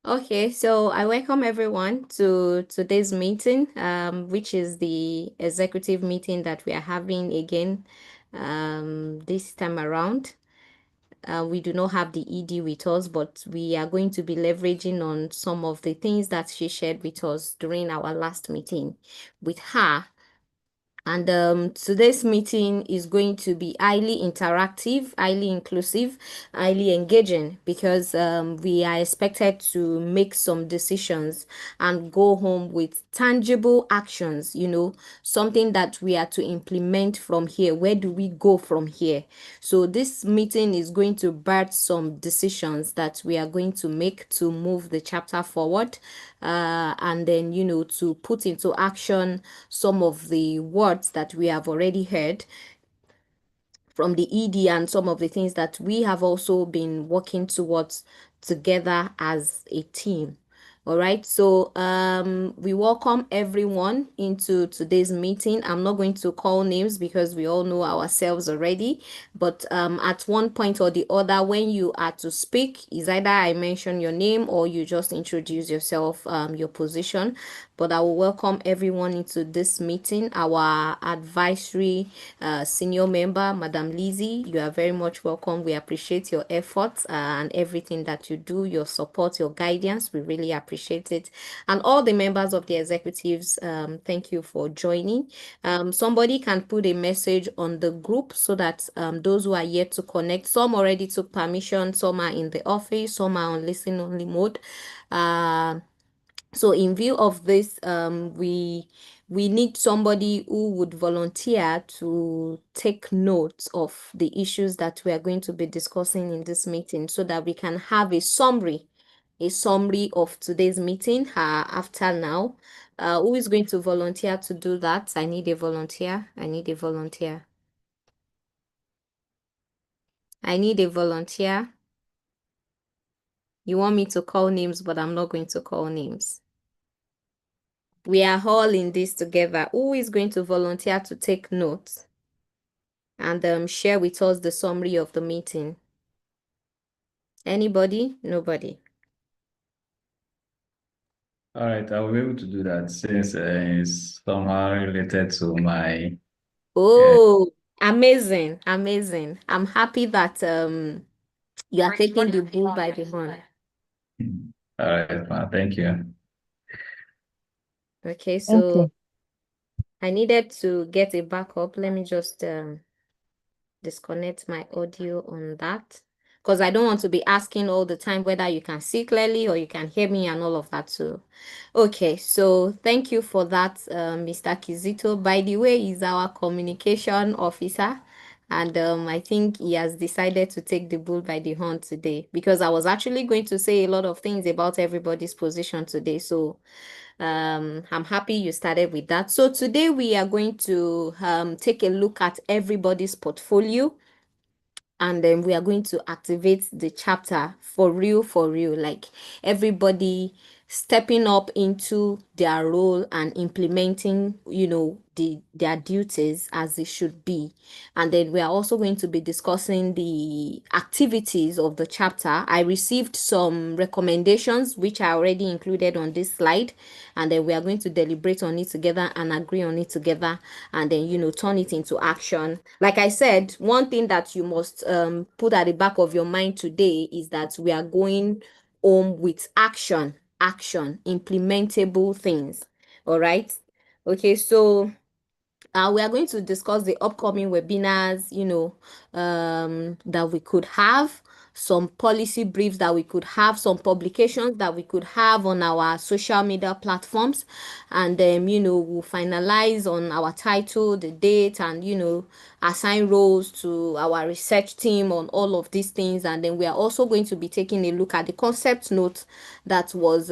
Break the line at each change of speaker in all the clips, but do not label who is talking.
Okay, so I welcome everyone to today's meeting, which is the executive meeting that we are having again this time around. We do not have the ED with us, but we are going to be leveraging on some of the things that she shared with us during our last meeting with her. And today's meeting is going to be highly interactive, highly inclusive, highly engaging because we are expected to make some decisions and go home with tangible actions, something that we are to implement from here. Where do we go from here? So this meeting is going to birth some decisions that we are going to make to move the chapter forward, and then, to put into action some of the words that we have already heard from the ED and some of the things that we have also been working towards together as a team. All right, so we welcome everyone into today's meeting. I'm not going to call names because we all know ourselves already, but at one point or the other, when you are to speak, is either I mention your name or you just introduce yourself, your position. But I will welcome everyone into this meeting. Our advisory senior member, Madam Lizzie, you are very much welcome. We appreciate your efforts and everything that you do, your support, your guidance. We really appreciate it. And all the members of the executives, thank you for joining. Somebody can put a message on the group so that those who are yet to connect, some already took permission, some are in the office, some are on listen only mode. So in view of this, we need somebody who would volunteer to take notes of the issues that we are going to be discussing in this meeting so that we can have a summary of today's meeting after now. Who is going to volunteer to do that? I need a volunteer. I need a volunteer. I need a volunteer. You want me to call names, but I'm not going to call names. We are all in this together. Who is going to volunteer to take notes and share with us the summary of the meeting? Anybody? Nobody.
All right, I will be able to do that since it's somehow related to my. Uh,
Oh, amazing, amazing. I'm happy that you are taking the bull by the horn.
all right, thank you.
Okay, so
Okay.
I needed to get a backup. Let me just disconnect my audio on that because I don't want to be asking all the time whether you can see clearly or you can hear me and all of that too. Okay, so thank you for that, Mr. Kizito. By the way, he's our communication officer. And I think he has decided to take the bull by the horn today because I was actually going to say a lot of things about everybody's position today. So I'm happy you started with that. So today we are going to take a look at everybody's portfolio, and then we are going to activate the chapter for real, like everybody stepping up into their role and implementing, their duties as they should be. And then we are also going to be discussing the activities of the chapter. I received some recommendations which I already included on this slide, and then we are going to deliberate on it together and agree on it together, and then turn it into action. Like I said, one thing that you must put at the back of your mind today is that we are going home with action, implementable things. All right. Okay, so we are going to discuss the upcoming webinars, that we could have, some policy briefs that we could have, some publications that we could have on our social media platforms. And then, we'll finalize on our title, the date, and, assign roles to our research team on all of these things. And then we are also going to be taking a look at the concept note that was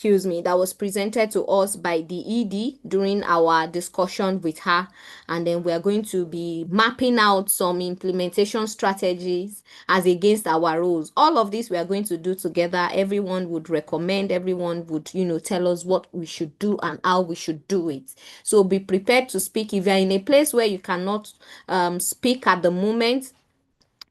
that was presented to us by the ED during our discussion with her. And then we are going to be mapping out some implementation strategies as against our roles. All of this we are going to do together. Everyone would recommend, everyone would, tell us what we should do and how we should do it. So be prepared to speak. If you're in a place where you cannot speak at the moment,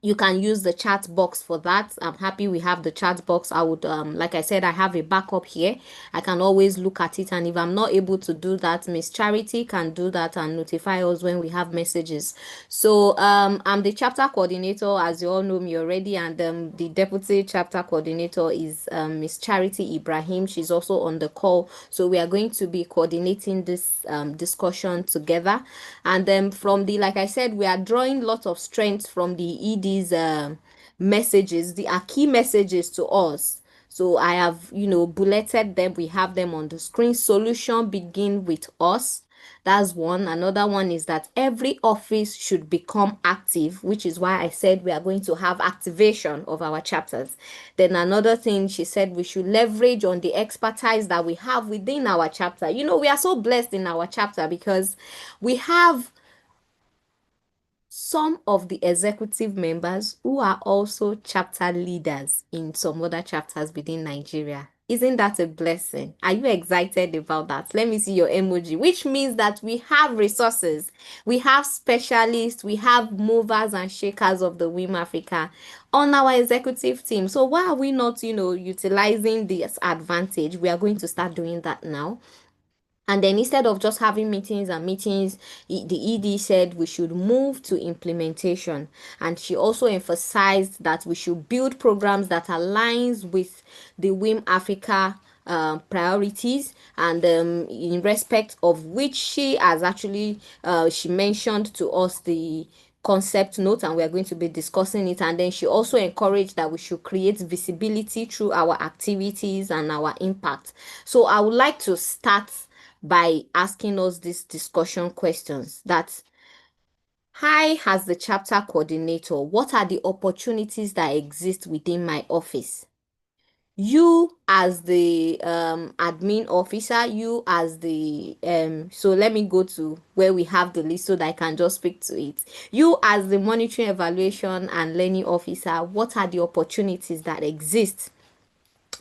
You can use the chat box for that. I'm happy we have the chat box. I would like I said, I have a backup here. I can always look at it, and if I'm not able to do that, Miss Charity can do that and notify us when we have messages. So I'm the chapter coordinator, as you all know me already, and the deputy chapter coordinator is Miss Charity Ibrahim. She's also on the call, so we are going to be coordinating this discussion together. And then from the, like I said, we are drawing lots of strength from the ED's messages. The are key messages to us. So I have, bulleted them. We have them on the screen. Solution begin with us. That's one. Another one is that every office should become active, which is why I said we are going to have activation of our chapters. Then another thing, she said we should leverage on the expertise that we have within our chapter. We are so blessed in our chapter because we have some of the executive members who are also chapter leaders in some other chapters within Nigeria. Isn't that a blessing? Are you excited about that? Let me see your emoji, which means that we have resources, we have specialists, we have movers and shakers of the WiM-Africa on our executive team. So why are we not, utilizing this advantage? We are going to start doing that now. And then instead of just having meetings and meetings, the ED said we should move to implementation. And she also emphasized that we should build programs that aligns with the WiM-Africa priorities, and in respect of which she has actually she mentioned to us the concept note, and we are going to be discussing it. And then she also encouraged that we should create visibility through our activities and our impact. So I would like to start by asking us these discussion questions. That, hi, as the chapter coordinator, what are the opportunities that exist within my office? You as the admin officer, you as the so let me go to where we have the list so that I can just speak to it. You as the monitoring, evaluation and learning officer, what are the opportunities that exist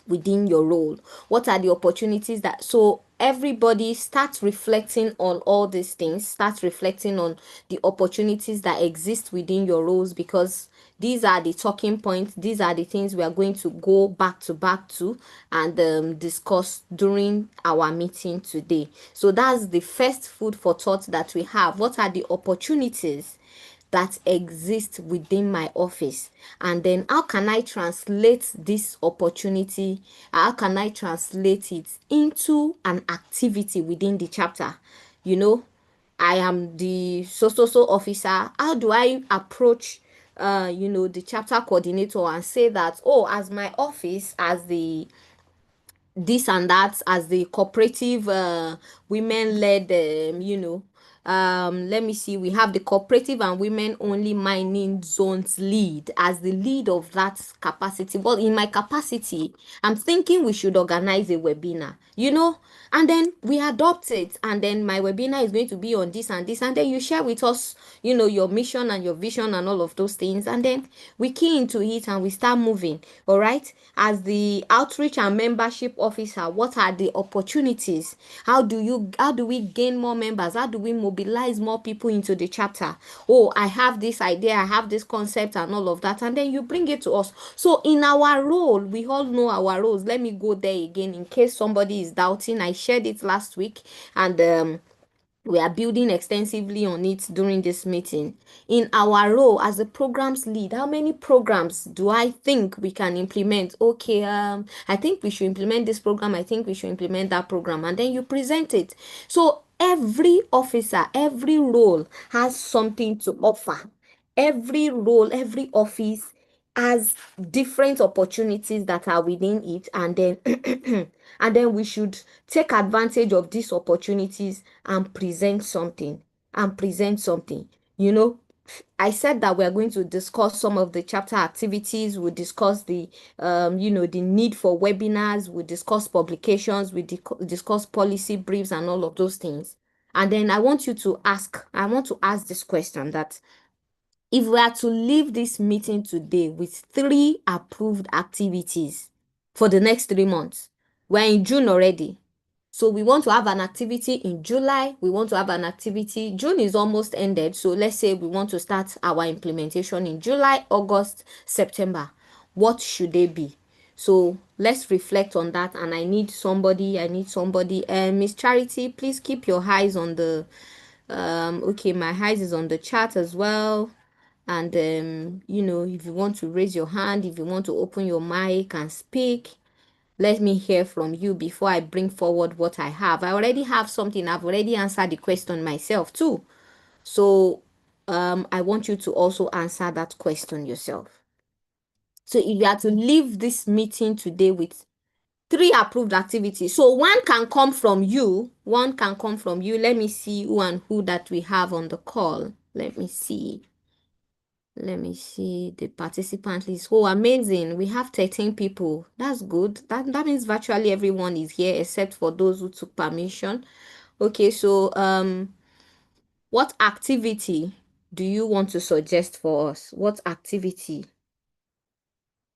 within your role? What are the opportunities that, so everybody starts reflecting on all these things, start reflecting on the opportunities that exist within your roles, because these are the talking points, these are the things we are going to go back to and discuss during our meeting today. So that's the first food for thought that we have. What are the opportunities that exist within my office? And then how can I translate this opportunity, how can I translate it into an activity within the chapter? I am the so officer. How do I approach the chapter coordinator and say that, oh, as my office, as the this and that, as the cooperative women led, let me see, we have the cooperative and women only mining zones lead, as the lead of that capacity. Well, in my capacity, I'm thinking we should organize a webinar, and then we adopt it, and then my webinar is going to be on this and this, and then you share with us, your mission and your vision and all of those things, and then we key into it and we start moving. All right, as the outreach and membership officer, what are the opportunities? How do we gain more members? How do we mobilize more people into the chapter? Oh, I have this idea, I have this concept and all of that, and then you bring it to us. So in our role, we all know our roles. Let me go there again in case somebody is doubting. I shared it last week, and we are building extensively on it during this meeting. In our role as a programs lead, how many programs do I think we can implement? Okay, I think we should implement this program, I think we should implement that program, and then you present it. So every officer, every role has something to offer. Every role, every office has different opportunities that are within it, and then and then we should take advantage of these opportunities and present something. I said that we're going to discuss some of the chapter activities. We'll discuss the need for webinars. We'll discuss publications. Discuss policy briefs and all of those things. And then I want to ask this question, that if we are to leave this meeting today with 3 approved activities for the next 3 months, we're in June already. So we want to have an activity in July. We want to have an activity. June is almost ended. So let's say we want to start our implementation in July, August, September. What should they be? So let's reflect on that. And I need somebody. Miss Charity, please keep your eyes on the, okay, my eyes is on the chat as well. And, if you want to raise your hand, if you want to open your mic and speak, let me hear from you before I bring forward what I have. I already have something. I've already answered the question myself too. So I want you to also answer that question yourself. So if you are to leave this meeting today with three approved activities, so one can come from you, one can come from you. Let me see who and who that we have on the call. Let me see. Let me see the participant list. Oh, amazing. We have 13 people. That's good. That means virtually everyone is here except for those who took permission. Okay, so what activity do you want to suggest for us? What activity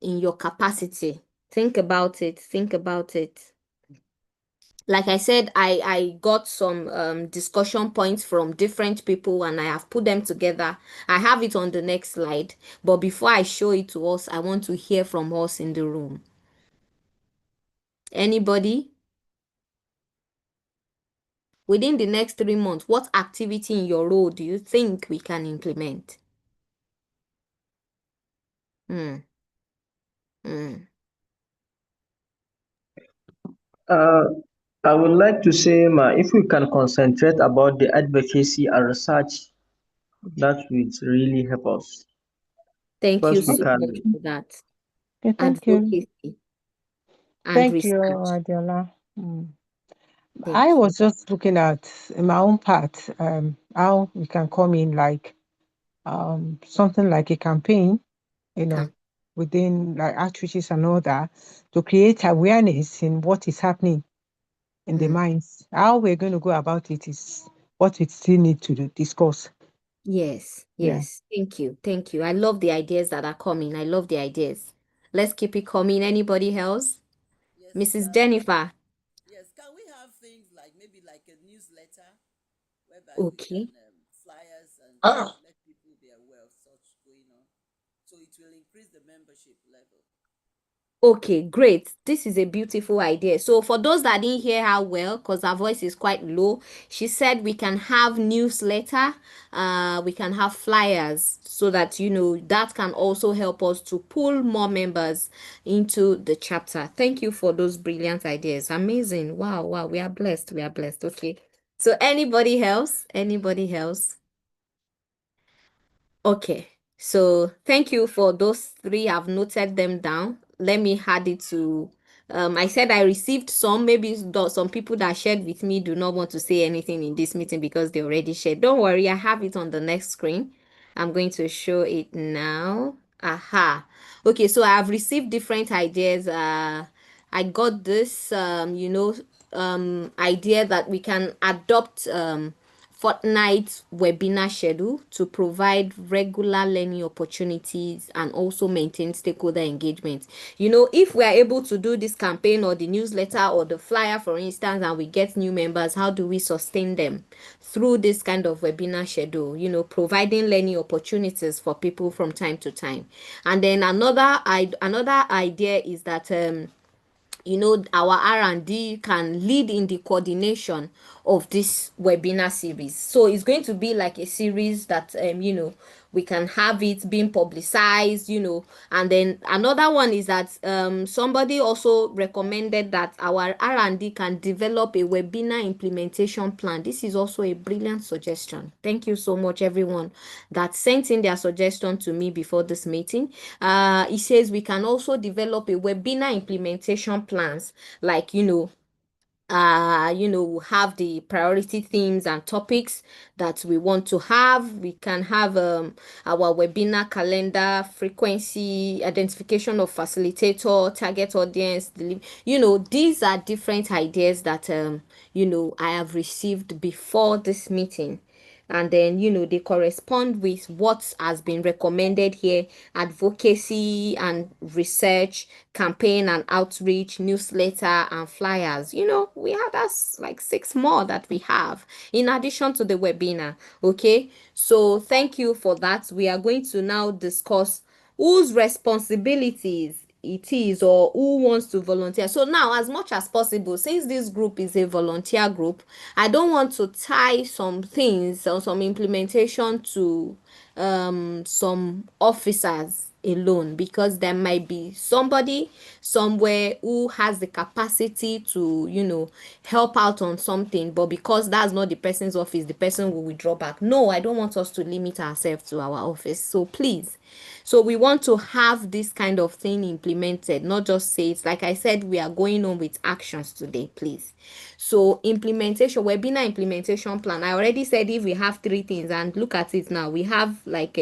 in your capacity? Think about it. Think about it. Like I said, I got some discussion points from different people and I have put them together. I have it on the next slide. But before I show it to us, I want to hear from us in the room. Anybody? Within the next 3 months, what activity in your role do you think we can implement? Hmm. Hmm.
Uh, I would like to say, if we can concentrate about the advocacy and research, that would really help us
Thank you
because we
so
can.
much for that.
Okay, thank you.
Advocacy and
Thank you,
research.
Adiola. I
Thank you.
was just looking at in my own part, how we can come in like something like a campaign, you know,
Come.
within like outreaches and all that to create awareness in what is happening in the
Hmm.
minds. How we're going to go about it is what we still need to discuss.
Yes,
Yeah.
yes. Thank you. Thank you. I love the ideas that are coming. I love the ideas. Let's keep it coming. Anybody else?
Yes,
Mrs. Jennifer.
yes. Can we have things like maybe like a newsletter whereby we can
Okay.
flyers and let people be aware of such going on, so it will increase the membership level.
Okay, great. This is a beautiful idea. So for those that didn't hear her well, because her voice is quite low, she said we can have newsletter, we can have flyers so that that can also help us to pull more members into the chapter. Thank you for those brilliant ideas. Amazing. Wow, wow. We are blessed. We are blessed. Okay. So anybody else? Anybody else? Okay, so thank you for those three. I've noted them down. Let me add it to. I said I received some. Maybe some people that shared with me do not want to say anything in this meeting because they already shared. Don't worry, I have it on the next screen. I'm going to show it now. Aha. Okay, so I have received different ideas. I got this, idea that we can adopt fortnight webinar schedule to provide regular learning opportunities and also maintain stakeholder engagement. If we are able to do this campaign or the newsletter or the flyer, for instance, and we get new members, how do we sustain them through this kind of webinar schedule? Providing learning opportunities for people from time to time. And then another idea is that our R&D can lead in the coordination of this webinar series. So it's going to be like a series that we can have it being publicized, and then another one is that somebody also recommended that our R&D can develop a webinar implementation plan. This is also a brilliant suggestion. Thank you so much, everyone that sent in their suggestion to me before this meeting. It says we can also develop a webinar implementation plans, like have the priority themes and topics that we want to have. We can have our webinar calendar, frequency, identification of facilitator, target audience. These are different ideas that I have received before this meeting. and then they correspond with what has been recommended here: advocacy and research, campaign and outreach, newsletter and flyers. We have, that's like 6 more that we have in addition to the webinar. Okay, so thank you for that. We are going to now discuss whose responsibilities it is, or who wants to volunteer. So now, as much as possible, since this group is a volunteer group, I don't want to tie some things or some implementation to some officers alone, because there might be somebody somewhere who has the capacity to help out on something, but because that's not the person's office, the person will withdraw back. No, I don't want us to limit ourselves to our office. So please, so we want to have this kind of thing implemented, not just say it. Like I said, we are going on with actions today, please. So implementation, webinar implementation plan. I already said if we have 3 things, and look at it now, we have like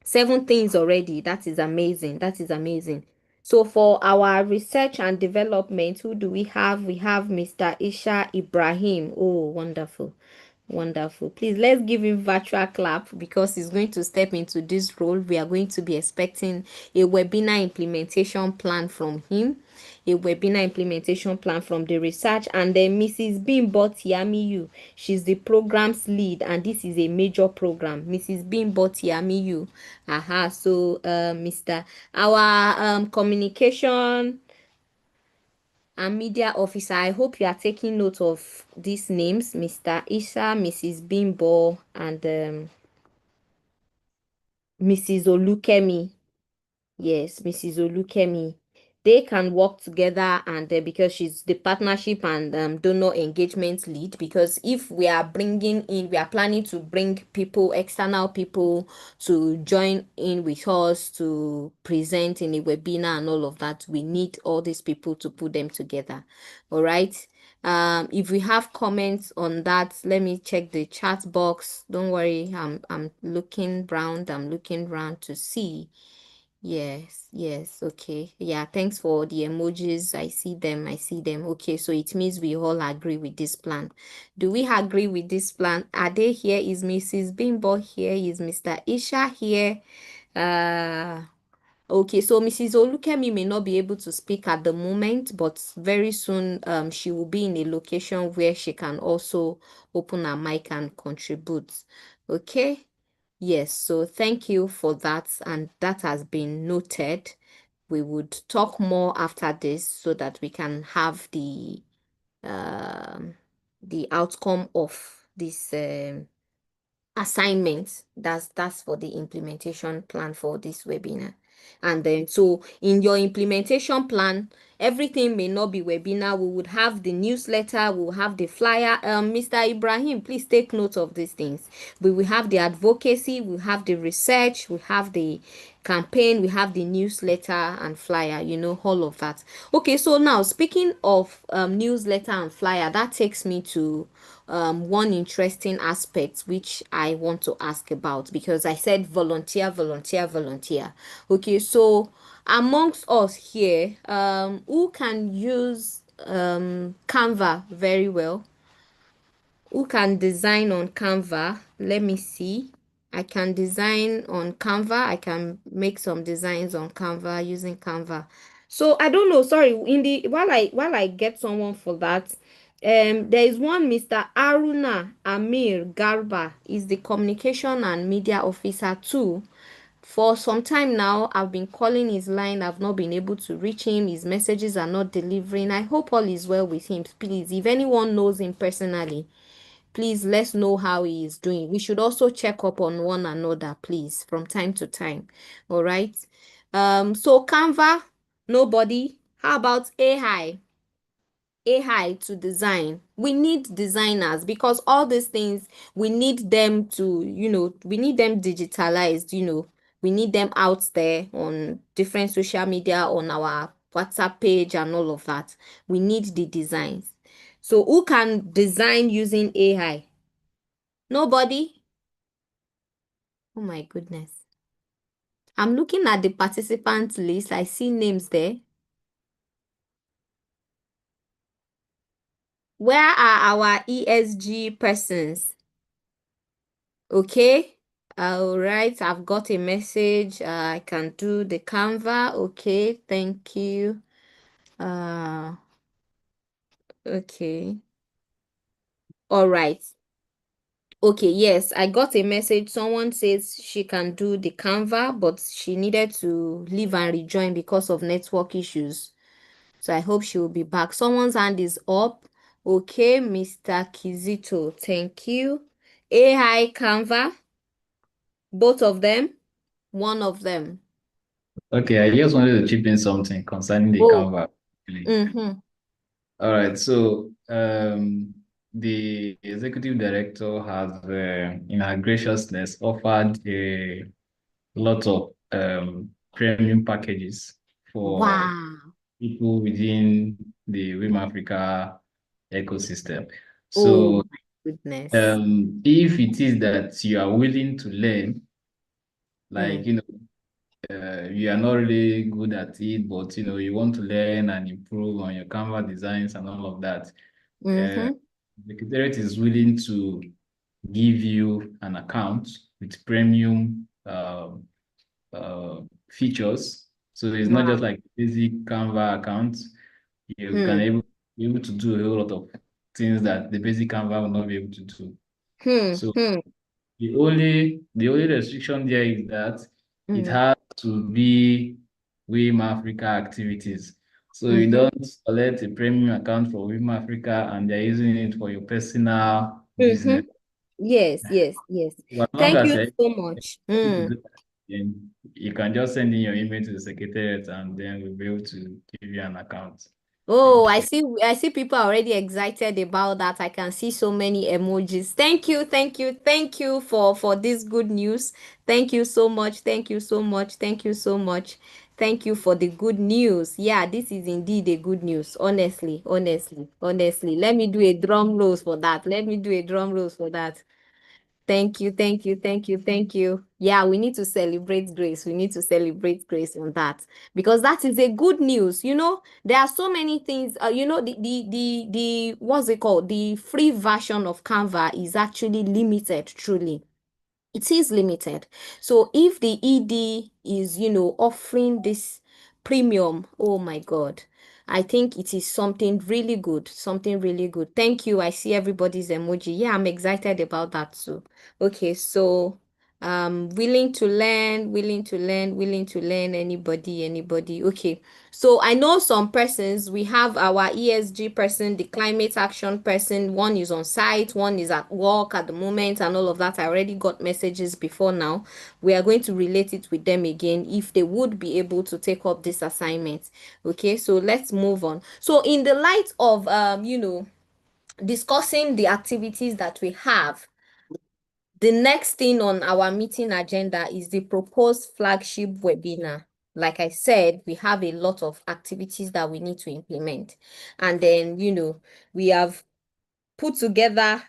7 things already. That is amazing. That is amazing. So for our research and development, who do we have? We have Mr. Isha Ibrahim. Oh, wonderful. Wonderful. Please, let's give him virtual clap, because he's going to step into this role. We are going to be expecting a webinar implementation plan from him, a webinar implementation plan from the research. And then Mrs. Bimbo Tiamiyu, she's the programs lead, and this is a major program. Mrs. Bimbo Tiamiyu. Aha. So Mr. Our communication and media officer, I hope you are taking note of these names: Mr. Isha, Mrs. Bimbo, and Mrs. Olukemi. Yes, Mrs. Olukemi. They can work together, and because she's the partnership and donor engagement lead. Because if we are we are planning to bring people, external people, to join in with us to present in a webinar and all of that, we need all these people to put them together. All right. If we have comments on that, let me check the chat box. Don't worry, I'm looking round. I'm looking round to see. Yes, yes, okay. Yeah, thanks for the emojis. I see them, I see them. Okay, so it means we all agree with this plan. Do we agree with this plan? Are they here? Is Mrs. Bimbo here? Is Mr. Isha here? Okay, so Mrs. Olukemi may not be able to speak at the moment, but very soon she will be in a location where she can also open her mic and contribute. Okay. Yes, so thank you for that, and that has been noted. We would talk more after this so that we can have the outcome of this assignment. That's for the implementation plan for this webinar. And then, so in your implementation plan, everything may not be webinar. We would have the newsletter, we will have the flyer. Mr. Ibrahim, please take note of these things. We will have the advocacy, we have the research, we have the campaign, we have the newsletter and flyer, all of that. Okay, so now speaking of newsletter and flyer, that takes me to one interesting aspect which I want to ask about, because I said volunteer, volunteer, volunteer. Okay, so amongst us here, who can use Canva very well? Who can design on Canva? Let me see. I can design on Canva. I can make some designs on Canva using Canva. So I don't know. Sorry, in the while I get someone for that, there is one Mr. Aruna Amir Garba, is the communication and media officer too. For some time now, I've been calling his line. I've not been able to reach him. His messages are not delivering. I hope all is well with him. Please, if anyone knows him personally, please let's know how he is doing. We should also check up on one another, please, from time to time. All right. So Canva, nobody. How about AI? AI to design. We need designers, because all these things, we need them to, we need them digitalized, we need them out there on different social media, on our WhatsApp page and all of that. We need the designs. So who can design using AI? Nobody? Oh my goodness. I'm looking at the participant list. I see names there. Where are our ESG persons? Okay. All right. I've got a message. I can do the Canva. Okay. Thank you. Uh, okay. All right. Okay, yes, I got a message. Someone says she can do the Canva, but she needed to leave and rejoin because of network issues. So I hope she will be back. Someone's hand is up. Okay, Mr. Kizito, thank you. AI Canva, both of them, one of them.
Okay, I just wanted to chip in something concerning the
Oh,
Canva. Really.
mm-hmm.
All right, so the executive director has, in her graciousness, offered a lot of premium packages for
Wow.
people within the WiM-Africa ecosystem.
Oh
So,
my goodness.
if it is that you are willing to learn, like,
Mm.
you are not really good at it, but you want to learn and improve on your Canva designs and all of that. Uh,
Mm-hmm.
the Secretariat is willing to give you an account with premium features. So it's not just
Wow.
like basic Canva account. You can
Hmm.
be able to do a whole lot of things that the basic Canva will not be able to do.
Hmm.
So
Hmm.
the only restriction there is that it
Hmm.
has to be WiM-Africa activities. So you
Mm-hmm.
don't select a premium account for WiM-Africa and they're using it for your personal
Mm-hmm.
business.
Yes, yes, yes.
But as long
Thank
as
you
you're
so much.
able to
Hmm.
do that, then you can just send in your email to the secretariat and then we'll be able to give you an account.
Oh,
Thank you.
I see people are already excited about that. I can see so many emojis. Thank you, thank you, thank you for this good news. Thank you so much. Thank you so much. Thank you so much. Thank you for the good news. Yeah, this is indeed a good news. Honestly, honestly, honestly. Let me do a drum rolls for that. Let me do a drum rolls for that. Thank you, thank you, thank you, thank you. Yeah, we need to celebrate grace. We need to celebrate grace on that because that is a good news. There are so many things. The what's it called? The free version of Canva is actually limited, truly it is limited. So if the ED is, offering this premium, oh my God, I think it is something really good, something really good. Thank you. I see everybody's emoji. Yeah, I'm excited about that too. Okay, so willing to learn, willing to learn, willing to learn. Anybody. Okay. So I know some persons, we have our ESG person, the climate action person, one is on site, one is at work at the moment, and all of that. I already got messages before now. We are going to relate it with them again if they would be able to take up this assignment. Okay, so let's move on. So in the light of discussing the activities that we have, the next thing on our meeting agenda is the proposed flagship webinar. Like I said, we have a lot of activities that we need to implement. And then, we have put together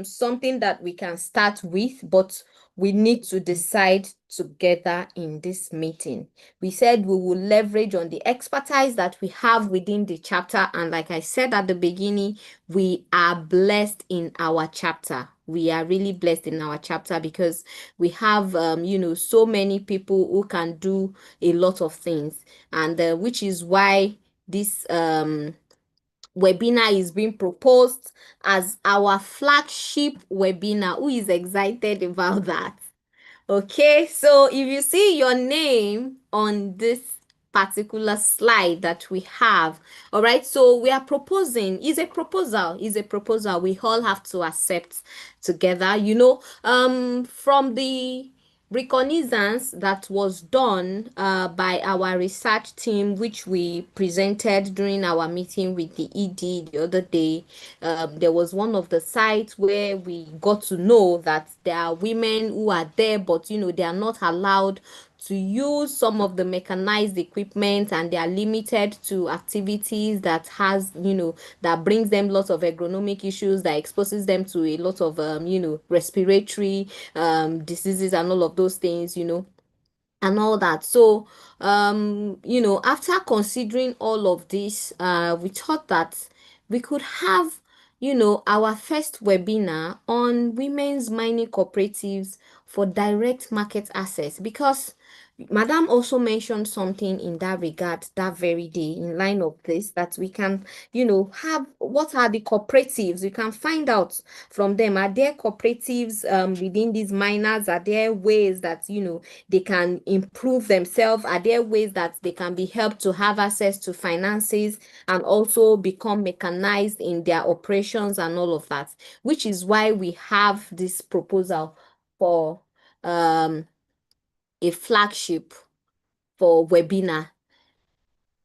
something that we can start with, but we need to decide together in this meeting. We said we will leverage on the expertise that we have within the chapter, and like I said at the beginning, we are blessed in our chapter. We are really blessed in our chapter because we have so many people who can do a lot of things, and which is why this webinar is being proposed as our flagship webinar. Who is excited about that? Okay, so if you see your name on this particular slide that we have, all right, so we are proposing, is a proposal we all have to accept together, from the reconnaissance that was done by our research team, which we presented during our meeting with the ED the other day. There was one of the sites where we got to know that there are women who are there, but they are not allowed to use some of the mechanized equipment, and they are limited to activities that that brings them lots of ergonomic issues, that exposes them to a lot of respiratory diseases and all of those things, and all that. So after considering all of this, we thought that we could have our first webinar on women's mining cooperatives for direct market access, because Madam also mentioned something in that regard that very day in line of this, that we can, have what are the cooperatives. You can find out from them. Are there cooperatives within these miners? Are there ways that, they can improve themselves? Are there ways that they can be helped to have access to finances and also become mechanized in their operations and all of that? Which is why we have this proposal for um a flagship for webinar.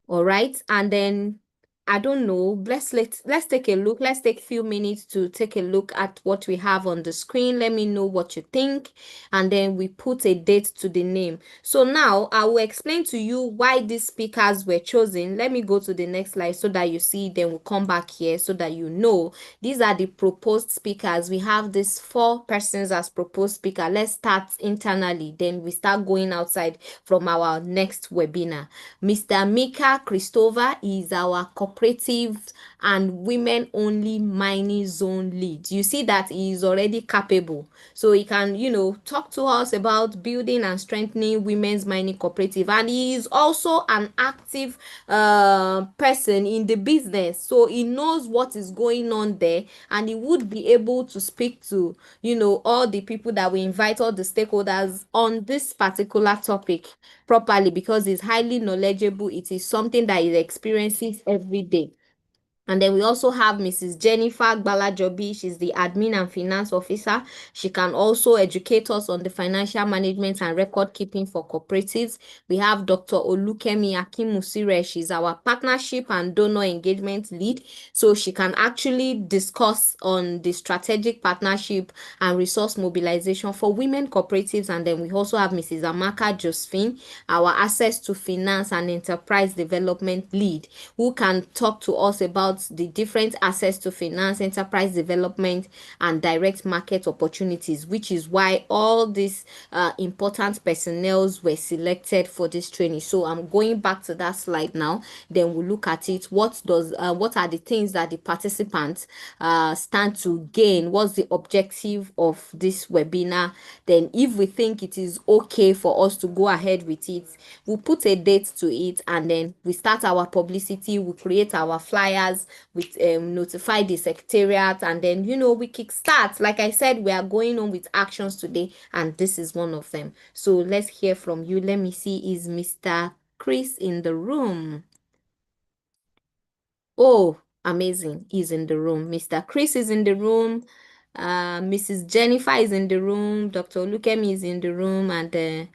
All right. And then I don't know. Let's take a look. Let's take a few minutes to take a look at what we have on the screen. Let me know what you think. And then we put a date to the name. So now I will explain to you why these speakers were chosen. Let me go to the next slide so that you see. Then we'll come back here so that you know. These are the proposed speakers. We have these 4 persons as proposed speaker. Let's start internally. Then we start going outside from our next webinar. Mr. Mika Christopher is our cooperative and women only mining zone lead. You see that he is already capable. So he can, talk to us about building and strengthening women's mining cooperative. And he is also an active person in the business. So he knows what is going on there, and he would be able to speak to, all the people that we invite, all the stakeholders on this particular topic properly, because he's highly knowledgeable. It is something that he experiences every day. And then we also have Mrs. Jennifer Gbalajobi. She's the admin and finance officer. She can also educate us on the financial management and record keeping for cooperatives. We have Dr. Olukemi Akimusire. She's our partnership and donor engagement lead. So she can actually discuss on the strategic partnership and resource mobilization for women cooperatives. And then we also have Mrs. Amaka Josephine, our access to finance and enterprise development lead, who can talk to us about the different access to finance, enterprise development, and direct market opportunities, which is why all these important personnel were selected for this training. So I'm going back to that slide now. Then we'll look at it. What are the things that the participants stand to gain? What's the objective of this webinar? Then if we think it is okay for us to go ahead with it, we'll put a date to it, and then we start our publicity. We create our flyers, we notify the secretariat, and then we kickstart. Like I said, we are going on with actions today, and this is one of them. So let's hear from you. Let me see, is Mr. Chris in the room? Oh, amazing, he's in the room. Mr. Chris is in the room. Mrs. Jennifer is in the room. Dr. Olukemi is in the room, and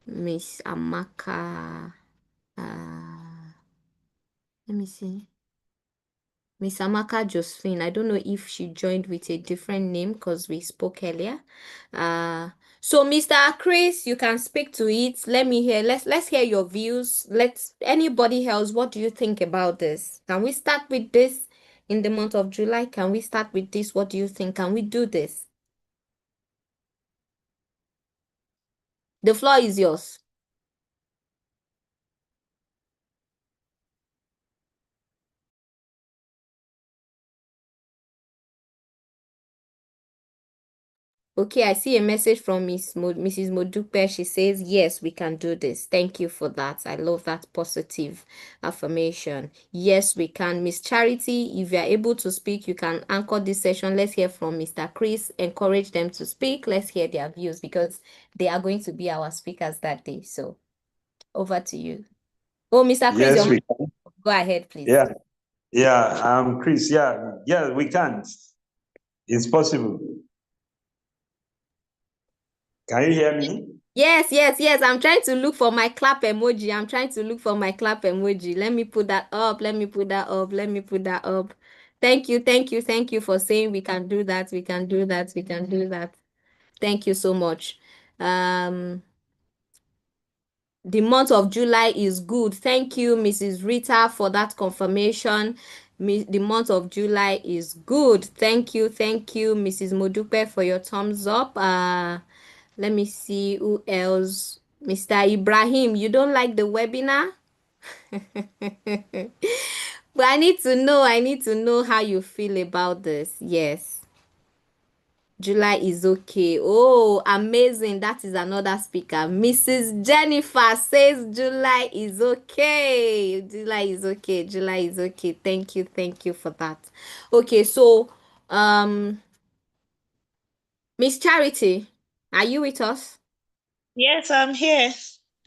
Miss Amaka. Let me see. Miss Amaka Josephine. I don't know if she joined with a different name because we spoke earlier. So Mr. Chris, you can speak to it. Let me hear. Let's hear your views. Anybody else, what do you think about this? Can we start with this in the month of July? Can we start with this? What do you think? Can we do this? The floor is yours. Okay, I see a message from Mrs. Modupe. She says, yes, we can do this. Thank you for that. I love that positive affirmation. Yes, we can. Miss Charity, if you are able to speak, you can anchor this session. Let's hear from Mr. Chris. Encourage them to speak. Let's hear their views, because they are going to be our speakers that day. So over to you. Oh, Mr. Chris,
Yes, we can.
go ahead, please.
Yeah, Chris, yeah, we can. It's possible. Can you hear me?
Yes. I'm trying to look for my clap emoji. Let me put that up. Thank you for saying we can do that. Thank you so much. The month of July is good. Thank you, Mrs. Rita, for that confirmation. The month of July is good. Thank you, Mrs. Modupe, for your thumbs up. Let me see who else. Mr. Ibrahim, you don't like the webinar? But I need to know how you feel about this. Yes. July is okay. Oh, amazing. That is another speaker. Mrs. Jennifer says July is okay. July is okay. July is okay. Thank you. Thank you for that. Okay, so Miss Charity, are you with us?
Yes, I'm here.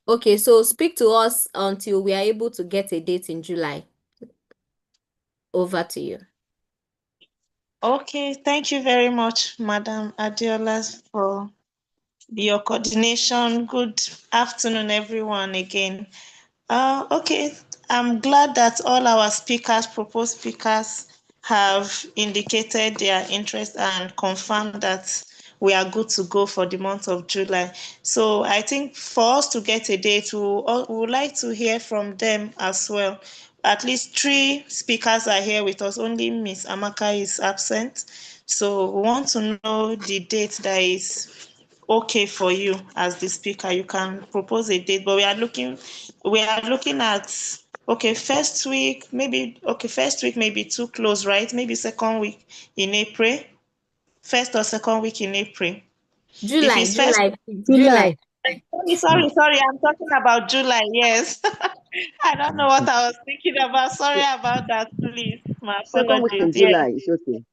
Okay, so speak to us until we are able to get a date in July. Over to you.
Okay, thank you very much, Madam Adiola, for your coordination. Good afternoon, everyone, again. Okay, I'm glad that all our speakers, proposed speakers, have indicated their interest and confirmed that we are good to go for the month of July. So I think for us to get a date, we would like to hear from them as well. At least 3 speakers are here with us. Only Miss Amaka is absent. So we want to know the date that is okay for you as the speaker. You can propose a date, but we are looking at, okay, first week may be too close, right? Maybe second week in April, first or second week in April. If
July,
it's first,
July.
sorry, I'm talking about July. Yes. I don't know what I was thinking about. Sorry about that, please. My
Second week in
apologies. Yeah.
July is okay.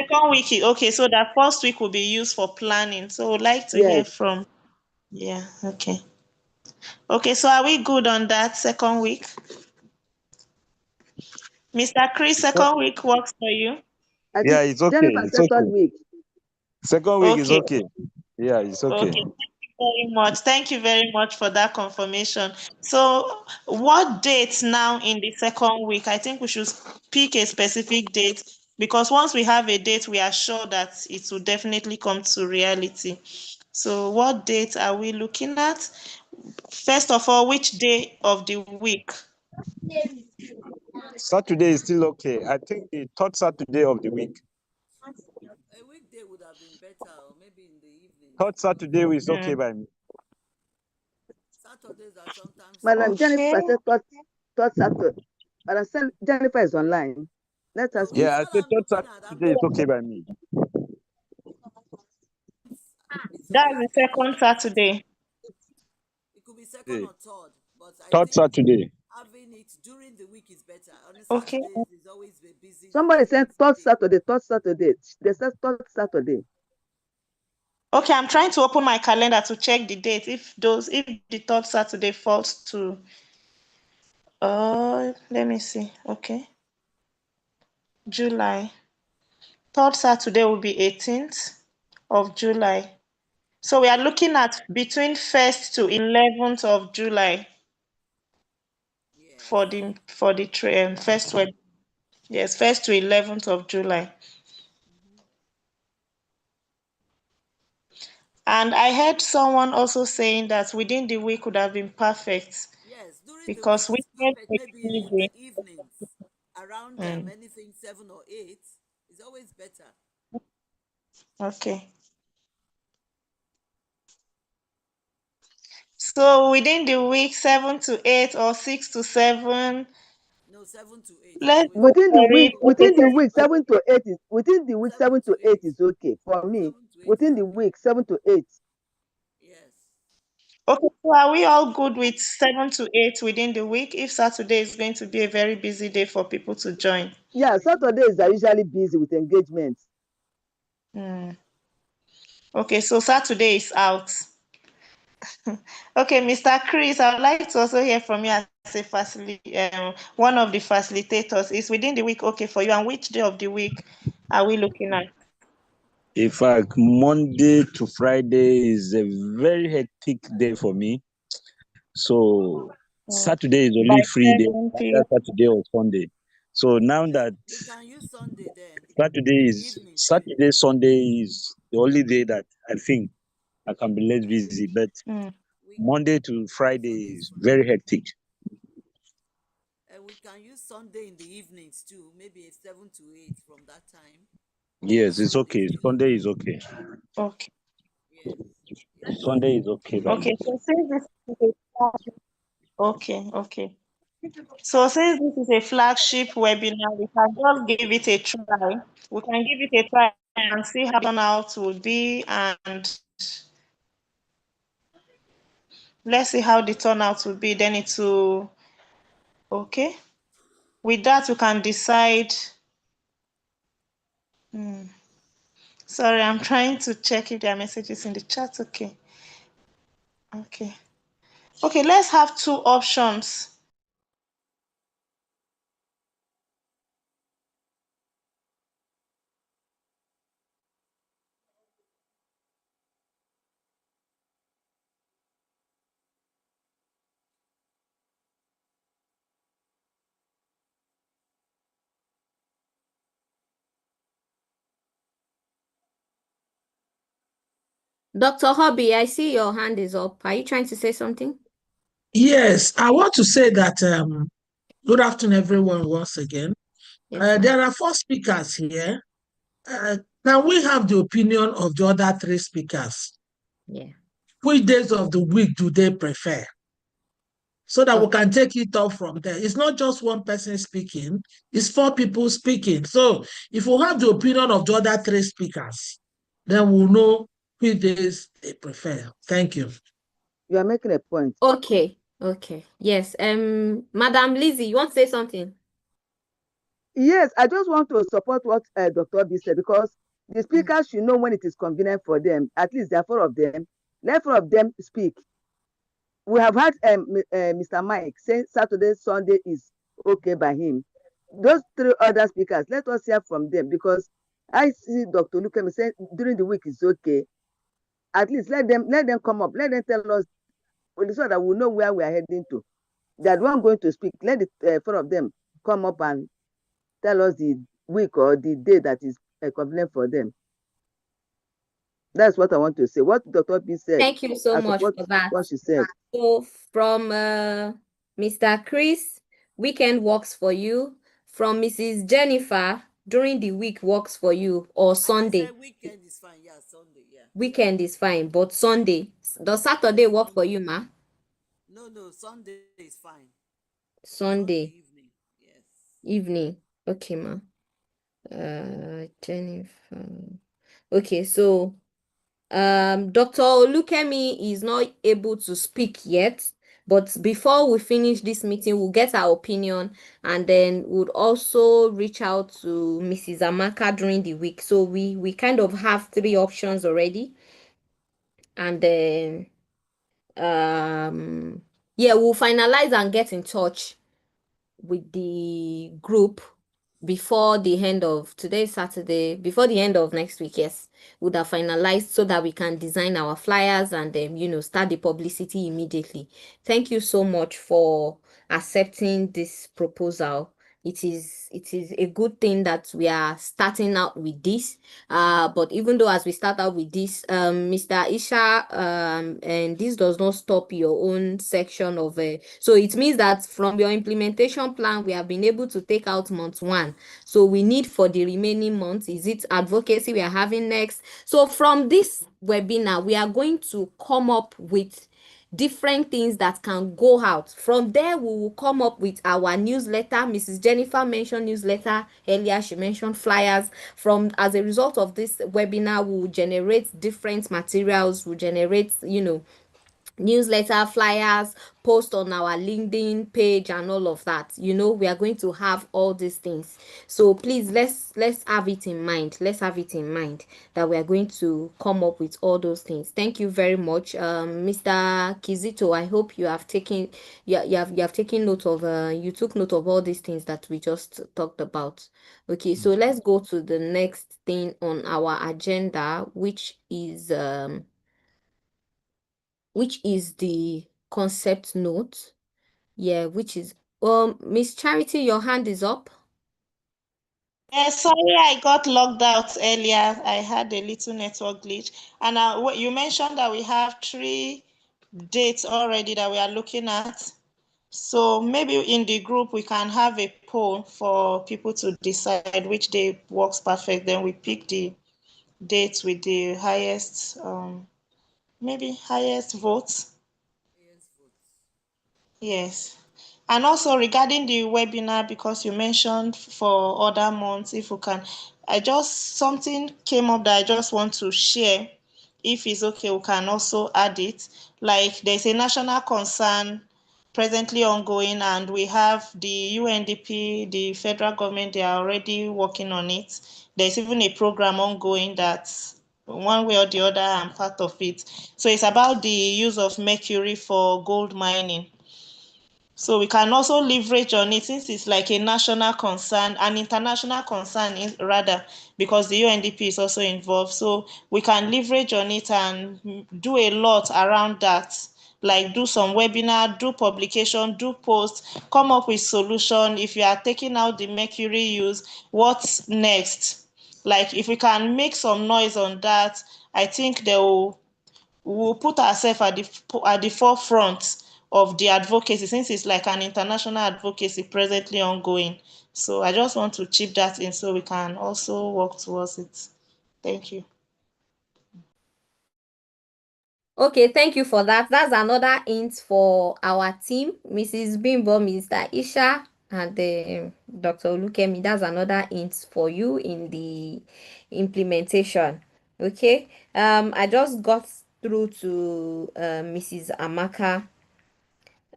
Second week, okay, so that first week will be used for planning. So we'd like to hear
Yes.
from, yeah, okay. Okay, so are we good on that second week? Mr. Chris, second week works for you?
I
Yeah,
think
it's okay.
Jennifer
It's
said third
okay.
week.
Second week is
Okay,
okay. Yeah, it's okay.
okay. Thank you very much. Thank you very much for that confirmation. So, what date now in the second week? I think we should pick a specific date because once we have a date, we are sure that it will definitely come to reality. So, what date are we looking at? First of all, which day of the week?
Saturday is still okay. I think the third Saturday of the week.
A weekday would have been better, or maybe in the evenings.
Third Saturday is okay by me.
Saturdays are sometimes
Madam
slow.
Jennifer
Okay.
said third Saturday. Jennifer is online. Let
No,
us
it's
speak.
Yeah, I
all
said
I'm
third
looking at. I'm
Saturday is
looking.
okay by me.
It's
That's
always
the
better
second
on Saturday.
Saturday.
It could be second
Hey,
or third, but I
third
think
Saturday.
having it during the week is better. On a
Okay.
Saturday, it's always a busy,
Somebody said
busy
third
day.
Saturday, third Saturday. They said third Saturday.
Okay, I'm trying to open my calendar to check the date. If the third Saturday falls to, let me see. Okay, July. Third Saturday will be 18th of July. So we are looking at between 1st to 11th of July
Yes.
for the first web. Yes, 1st to 11th of July. And I heard someone also saying that within the week would have been perfect
Yes, during the week
because
is
weekend
perfect.
is
Maybe in the
busy.
evenings, around
Mm,
anything 7 or 8 is always better.
okay. So within the week, 7 to 8 or 6 to 7,
No, 7 to 8 is
let's
always
go
Within the
for
better.
week,
it. Okay,
within the week, 7 to 8 is within the week,
Seven
seven
to
to eight
eight.
is okay for me.
7 to 8 is
Within the
okay.
week, 7 to 8.
Yes.
okay, so are we all good with 7 to 8 within the week if Saturday is going to be a very busy day for people to join?
Yeah, Saturdays are usually busy with engagements.
Mm. Okay, so Saturday is out. Okay, Mr. Chris, I would like to also hear from you as one of the facilitators. Is within the week okay for you, and which day of the week are we looking at?
In fact, Monday to Friday is a very hectic day for me. So
Mm.
Saturday is
By
only free day,
7
either Saturday or Sunday. So now that
We can use Sunday then,
Saturday
in the
is
evenings too.
Saturday, Sunday is the only day that I think I can be less busy. But
Mm.
Monday to
Sunday
Friday
is
is
fine.
very hectic.
And we can use Sunday in the evenings too, maybe a 7 to 8 from that time.
Yes, it's
Sunday is
okay.
still
Sunday
okay.
is okay.
Okay.
Yes. Yes.
Sunday is okay by me.
Okay. So since this is okay. Okay. So since this is a flagship webinar, we can just give it a try. We can give it a try and see how turnout will be, and let's see how the turnout will be. Then it will, okay. With that, we can decide. Sorry, I'm trying to check if there are messages in the chat. Okay. Okay. Okay, let's have two options.
Dr. Hobby, I see your hand is up. Are you trying to say something?
Yes, I want to say that good afternoon, everyone, once again.
Yes, ma'am.
There are 4 speakers here. Can we have the opinion of the other 3 speakers?
Yeah.
Which days of the week do they prefer? So that we
Okay.
can take it up from there. It's not just one person speaking, it's 4 people speaking. So if we have the opinion of the other 3 speakers, then we'll know which days they prefer. Thank you.
You are making a point.
Okay. Okay. Yes. Madam Lizzie, you want to say something?
Yes, I just want to support what Dr. Obi said, because the speakers should know when it is convenient for them. At least there are 4 of them. Let 4 of them speak. We have had Mr. Mike saying Saturday, Sunday is okay by him. Those 3 other speakers, let us hear from them, because I see Dr. Lukemi saying during the week is okay. At least let them come up. Let them tell us, so that we know where we are heading to. That one going to speak. Let the 4 of them come up and tell us the week or the day that is convenient for them. That's what I want to say. What Dr. B said,
Thank you so
I
much
support
for that.
what she said.
So from Mr. Chris, weekend works for you. From Mrs. Jennifer, during the week works for you, or Sunday.
Weekend is fine. Yeah, Sunday. Yeah.
Weekend is fine, but Sunday. Does Saturday work for you, ma?
No, Sunday is fine. Sunday
Sunday
evening. Yes.
evening. Okay, ma. Jennifer. Okay, so Dr. Olukemi is not able to speak yet, but before we finish this meeting, we'll get our opinion, and then we'll also reach out to Mrs. Amaka during the week. So we kind of have 3 options already, and then yeah, we'll finalize and get in touch with the group before the end of today's Saturday, before the end of next week. Yes, would have finalized so that we can design our flyers and then start the publicity immediately. Thank you so much for accepting this proposal. It is a good thing that we are starting out with this. But even though as we start out with this, Mr. Isha, and this does not stop your own section of so it means that from your implementation plan, we have been able to take out month 1. So we need for the remaining months, is it advocacy we are having next? So from this webinar, we are going to come up with different things that can go out. From there, we will come up with our newsletter. Mrs. Jennifer mentioned newsletter earlier. She mentioned flyers. As a result of this webinar, we will generate different materials, we'll generate, newsletter, flyers, post on our LinkedIn page and all of that. We are going to have all these things. So please, let's have it in mind. Let's have it in mind that we are going to come up with all those things. Thank you very much, Mr. Kizito. I hope you have taken you have taken note of you took note of all these things that we just talked about. Okay, so let's go to the next thing on our agenda, which is the concept note. Yeah, which is Miss Charity, your hand is up.
Sorry, I got logged out earlier. I had a little network glitch. And you mentioned that we have 3 dates already that we are looking at. So maybe in the group we can have a poll for people to decide which day works perfect. Then we pick the dates with the highest, maybe highest votes.
Yes, votes.
Yes. And also regarding the webinar, because you mentioned for other months, if we can, something came up that I just want to share. If it's okay, we can also add it. Like there's a national concern presently ongoing, and we have the UNDP, the federal government, they are already working on it. There's even a program ongoing that one way or the other I'm part of it. So it's about the use of mercury for gold mining. So we can also leverage on it since it's like a national concern, an international concern rather, because the UNDP is also involved. So we can leverage on it and do a lot around that, like do some webinar, do publication, do posts, come up with solution. If you are taking out the mercury use, what's next? Like if we can make some noise on that, I think we will put ourselves at the forefront of the advocacy, since it's like an international advocacy presently ongoing. So I just want to chip that in so we can also work towards it. Thank you.
Okay, thank you for that. That's another hint for our team, Mrs. Bimbo, Mr. Isha, and Dr. Olukemi. That's another hint for you in the implementation. Okay. I just got through to Mrs. Amaka,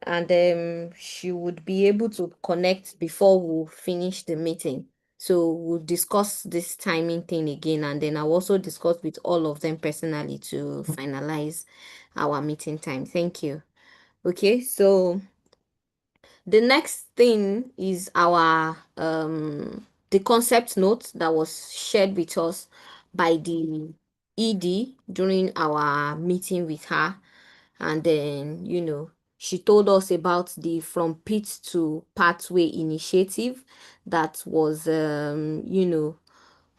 and she would be able to connect before we finish the meeting. So we'll discuss this timing thing again, and then I'll also discuss with all of them personally to finalize our meeting time. Thank you. Okay, so the next thing is our the concept note that was shared with us by the ED during our meeting with her. And then, she told us about the From Pit to Pathway initiative that was,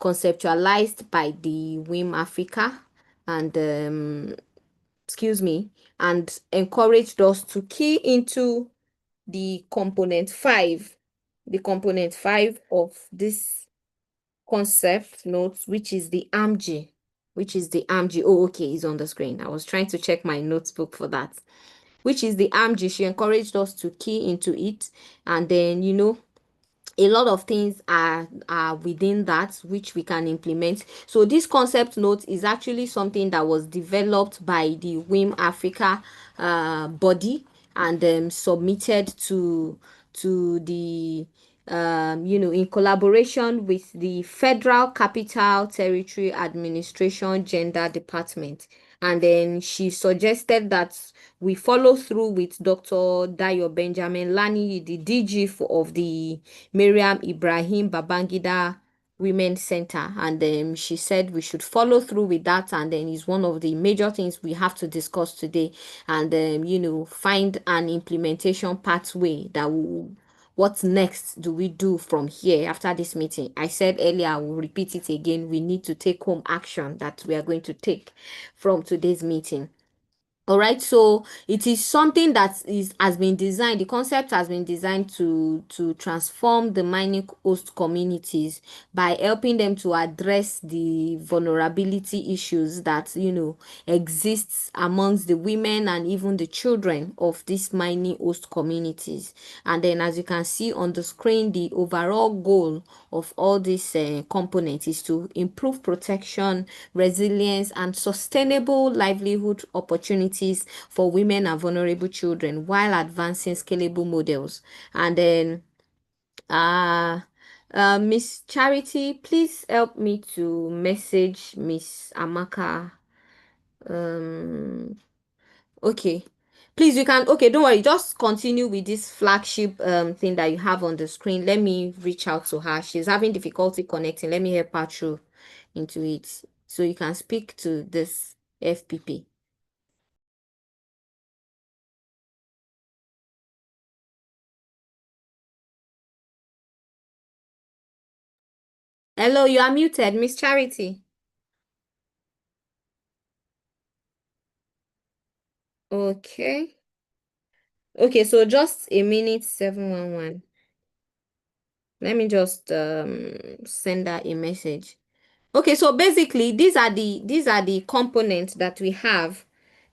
conceptualized by the WiM-Africa and, excuse me, and encouraged us to key into the component five of this concept notes, which is the AMG, Oh, okay, it's on the screen. I was trying to check my notebook for that, which is the AMG. She encouraged us to key into it, and then, a lot of things are within that which we can implement. So this concept note is actually something that was developed by the WiM-Africa body, and submitted to the in collaboration with the Federal Capital Territory Administration Gender Department. And then she suggested that we follow through with Dr. Dayo Benjamin Lani, the DG of the Miriam Ibrahim Babangida Women Center. And she said we should follow through with that. And then it's one of the major things we have to discuss today. And, find an implementation pathway that will. What next do we do from here after this meeting? I said earlier, I will repeat it again. We need to take home action that we are going to take from today's meeting. All right, so it is something that has been designed. The concept has been designed to transform the mining host communities by helping them to address the vulnerability issues that exists amongst the women and even the children of these mining host communities. And then, as you can see on the screen, the overall goal of all these components is to improve protection, resilience, and sustainable livelihood opportunities for women and vulnerable children while advancing scalable models. And then, Miss Charity, please help me to message Miss Amaka. Okay. Please, you can, okay, don't worry, just continue with this flagship thing that you have on the screen. Let me reach out to her. She's having difficulty connecting. Let me help her through into it. So you can speak to this FPP. Hello, you are muted, Miss Charity. Okay. Okay, so just a minute, 711. Let me just send her a message. Okay, so basically these are the components that we have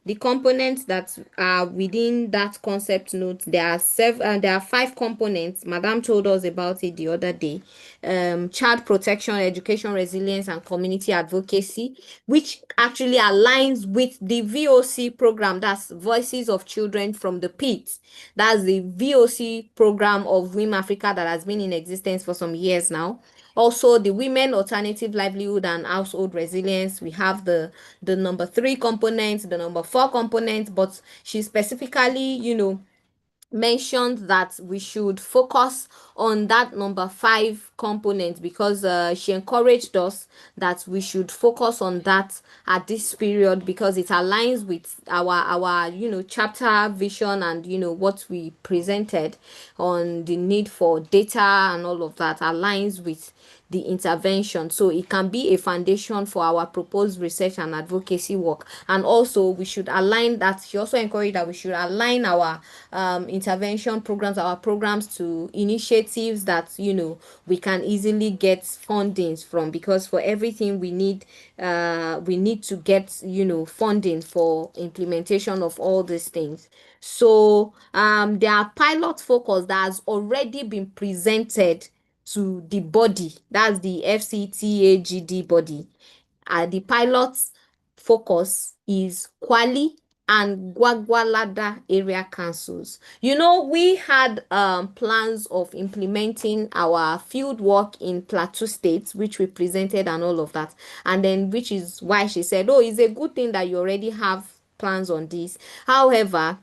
the components that are within that concept note, there are 5 components. Madam told us about it the other day. Child protection, education, resilience, and community advocacy, which actually aligns with the VOC program. That's Voices of Children from the Pit. That's the VOC program of WiM-Africa that has been in existence for some years now. Also, the women alternative livelihood and household resilience. We have the number 3 component, the number 4 component, but she specifically, mentioned that we should focus on that number 5 component, because she encouraged us that we should focus on that at this period, because it aligns with our chapter vision, and what we presented on the need for data and all of that aligns with the intervention. So it can be a foundation for our proposed research and advocacy work. And also we should align that. She also encouraged that we should align our intervention programs, our programs, to initiatives that we can easily get fundings from, because for everything we need to get funding for implementation of all these things. So there are pilot focus that has already been presented to the body, that's the FCTAGD body. The pilot focus is Kwali and Gwagwalada area councils. We had plans of implementing our field work in Plateau State, which we presented and all of that. And then, which is why she said, oh, it's a good thing that you already have plans on this. However,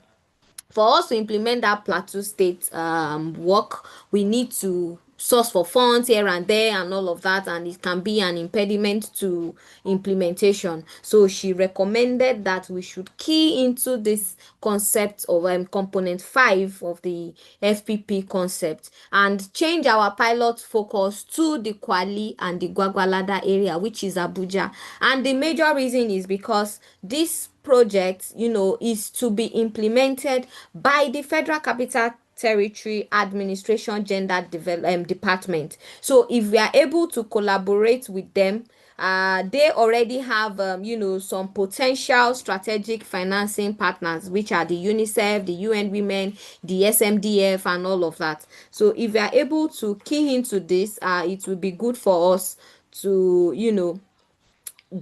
for us to implement that Plateau State work, we need to source for funds here and there and all of that, and it can be an impediment to implementation. So she recommended that we should key into this concept of component 5 of the FPP concept, and change our pilot focus to the Kwali and the Gwagwalada area, which is Abuja. And the major reason is because this project, is to be implemented by the Federal Capital Territory Administration Gender Department. So if we are able to collaborate with them, they already have some potential strategic financing partners, which are the UNICEF, the UN Women, the SMDF, and all of that. So if we are able to key into this, it will be good for us to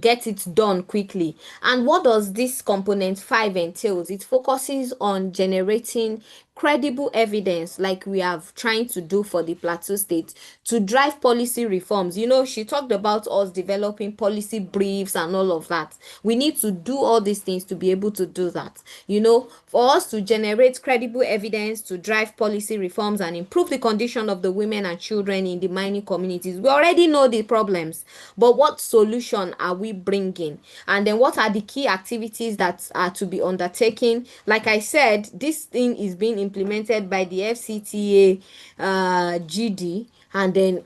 get it done quickly. And what does this component 5 entails? It focuses on generating credible evidence, like we are trying to do for the Plateau State, to drive policy reforms. She talked about us developing policy briefs and all of that. We need to do all these things to be able to do that. For us to generate credible evidence, to drive policy reforms and improve the condition of the women and children in the mining communities. We already know the problems, but what solution are we bringing? And then what are the key activities that are to be undertaken? Like I said, this thing is being implemented by the FCTA GD, and then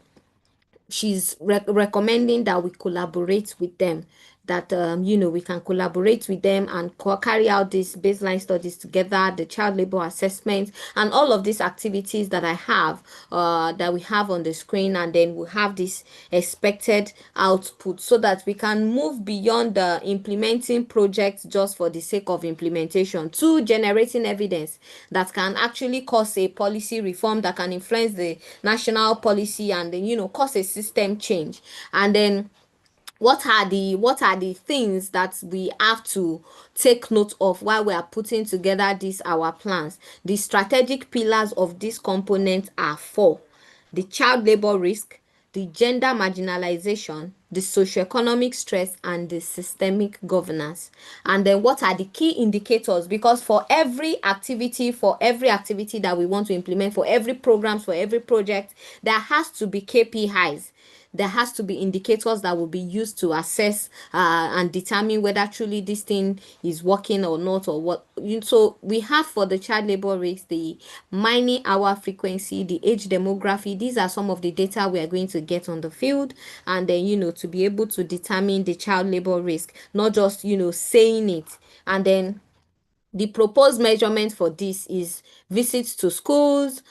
she's recommending that we collaborate with them, that we can collaborate with them and carry out these baseline studies together, the child labor assessment, and all of these activities that I have that we have on the screen. And then we have this expected output, so that we can move beyond the implementing projects just for the sake of implementation, to generating evidence that can actually cause a policy reform, that can influence the national policy, and then cause a system change. And then what are the things that we have to take note of while we are putting together our plans? The strategic pillars of this component are 4: the child labor risk, the gender marginalization, the socioeconomic stress, and the systemic governance. And then what are the key indicators? Because for every activity that we want to implement, for every program, for every project, there has to be KPIs. There has to be indicators that will be used to assess and determine whether truly this thing is working or not, or what. So we have, for the child labor rates, the mining hour frequency, the age demography. These are some of the data we are going to get on the field, and then to be able to determine the child labor risk, not just saying it. And then The proposed measurement for this is visits to schools,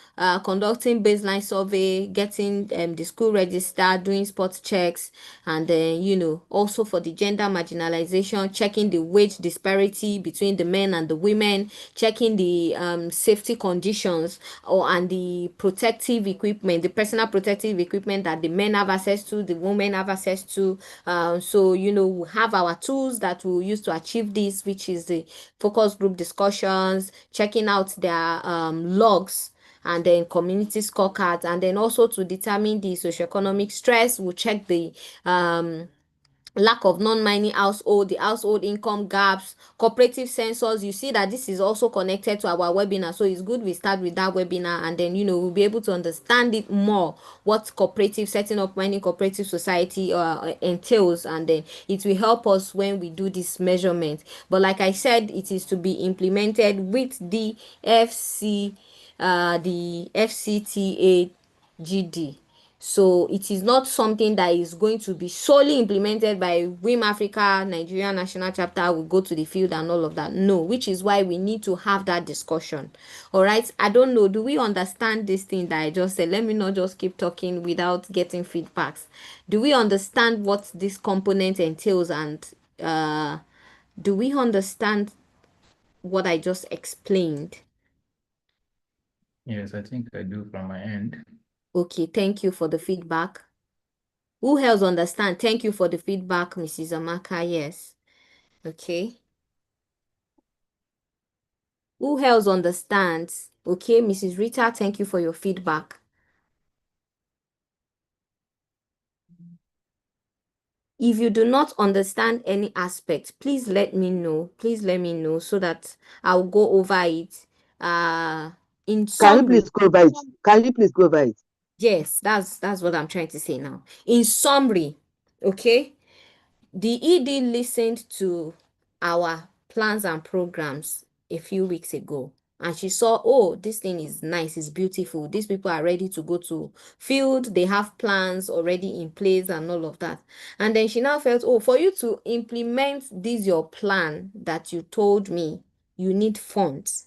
conducting baseline survey, getting the school registered, doing spot checks, and then, also for the gender marginalization, checking the wage disparity between the men and the women, checking the safety conditions and the protective equipment, the personal protective equipment that the men have access to, the women have access to. So, we have our tools that we'll use to achieve this, which is the focus group discussions, checking out their logs, and then community scorecards, and then also to determine the socioeconomic stress. We'll check the lack of non-mining household, the household income gaps, cooperative sensors. You see that this is also connected to our webinar, so it's good we start with that webinar, and then we'll be able to understand it more, what cooperative, setting up mining cooperative society entails, and then it will help us when we do this measurement. But like I said, it is to be implemented with the FCTA GD. So it is not something that is going to be solely implemented by WiM-Africa, Nigeria National Chapter. We go to the field and all of that. No, which is why we need to have that discussion. All right. I don't know. Do we understand this thing that I just said? Let me not just keep talking without getting feedbacks. Do we understand what this component entails, and do we understand what I just explained?
Yes, I think I do from my end.
Okay, thank you for the feedback. Who else understand? Thank you for the feedback, Mrs. Amaka. Yes. Okay. Who else understands? Okay, Mrs. Rita, thank you for your feedback. If you do not understand any aspect, please let me know. Please let me know so that I'll go over it. In
Can you
summary,
please go over it? Can you please go over it?
yes, that's what I'm trying to say now. In summary, okay, the ED listened to our plans and programs a few weeks ago, and she saw, oh, this thing is nice, it's beautiful. These people are ready to go to field. They have plans already in place and all of that. And then she now felt, oh, for you to implement this, your plan that you told me, you need funds.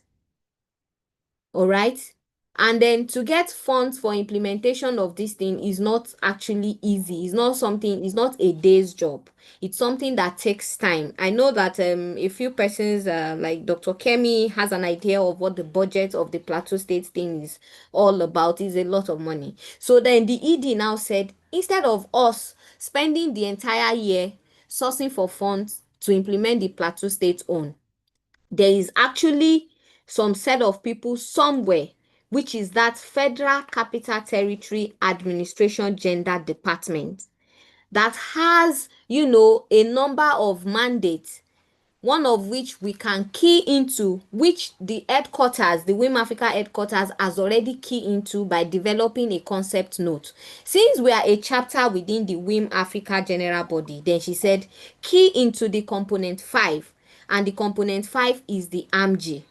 All right. And then to get funds for implementation of this thing is not actually easy. It's not something, it's not a day's job. It's something that takes time. I know that a few persons like Dr. Kemi has an idea of what the budget of the Plateau State thing is all about. It's a lot of money. So then the ED now said, instead of us spending the entire year sourcing for funds to implement the Plateau State own, there is actually some set of people somewhere, which is that Federal Capital Territory Administration Gender Department, that has, a number of mandates, one of which we can key into, which the headquarters, the WiM-Africa headquarters, has already key into by developing a concept note. Since we are a chapter within the WiM-Africa general body, then she said key into the component 5, and the component 5 is the AMG.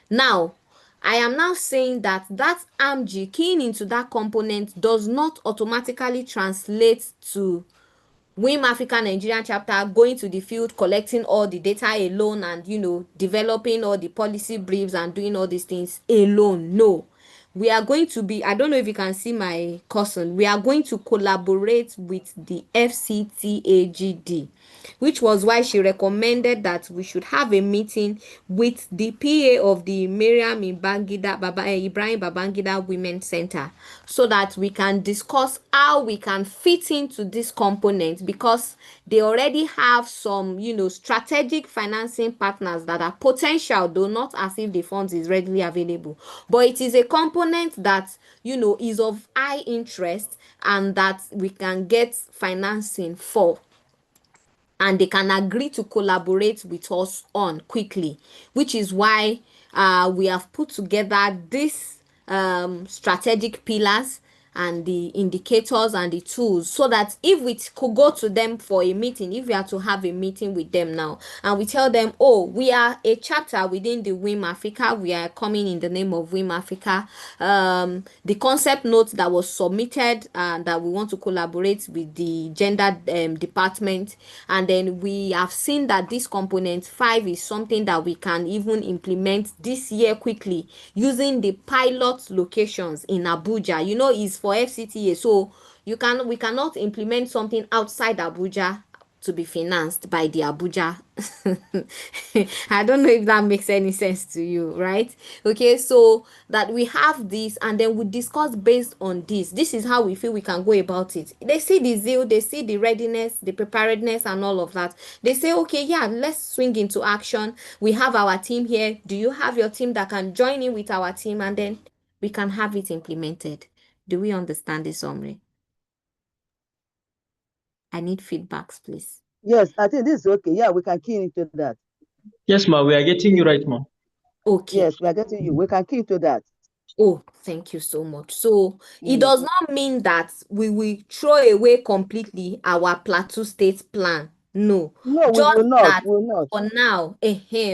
Now, I am now saying that AMG, keying into that component, does not automatically translate to WiM-Africa Nigerian chapter going to the field, collecting all the data alone, and developing all the policy briefs and doing all these things alone. No, we are going to be, I don't know if you can see my cousin, we are going to collaborate with the FCTAGD, which was why she recommended that we should have a meeting with the PA of the Ibrahim Babangida Women Center, so that we can discuss how we can fit into this component, because they already have some, strategic financing partners that are potential, though not as if the funds is readily available. But it is a component that, is of high interest and that we can get financing for, and they can agree to collaborate with us on quickly, which is why we have put together this strategic pillars, and the indicators and the tools, so that if we could go to them for a meeting, if we are to have a meeting with them now, and we tell them, oh, we are a chapter within the WiM-Africa, we are coming in the name of WiM-Africa, the concept note that was submitted, that we want to collaborate with the gender department, and then we have seen that this component 5 is something that we can even implement this year quickly using the pilot locations in Abuja. Is for FCTA, so we cannot implement something outside Abuja to be financed by the Abuja. I don't know if that makes any sense to you, right? Okay, so that we have this, and then we discuss based on this. This is how we feel we can go about it. They see the zeal, they see the readiness, the preparedness, and all of that. They say, okay, yeah, let's swing into action. We have our team here. Do you have your team that can join in with our team? And then we can have it implemented. Do we understand this summary? I need feedbacks, please.
Yes, I think this is okay. Yeah, we can key into that.
Yes, ma, we are getting you right, ma.
Okay.
Yes, we are getting you. We can key into that.
Oh, thank you so much. So it does not mean that we will throw away completely our Plateau State plan. No,
No, we
just
will not.
that
We will not.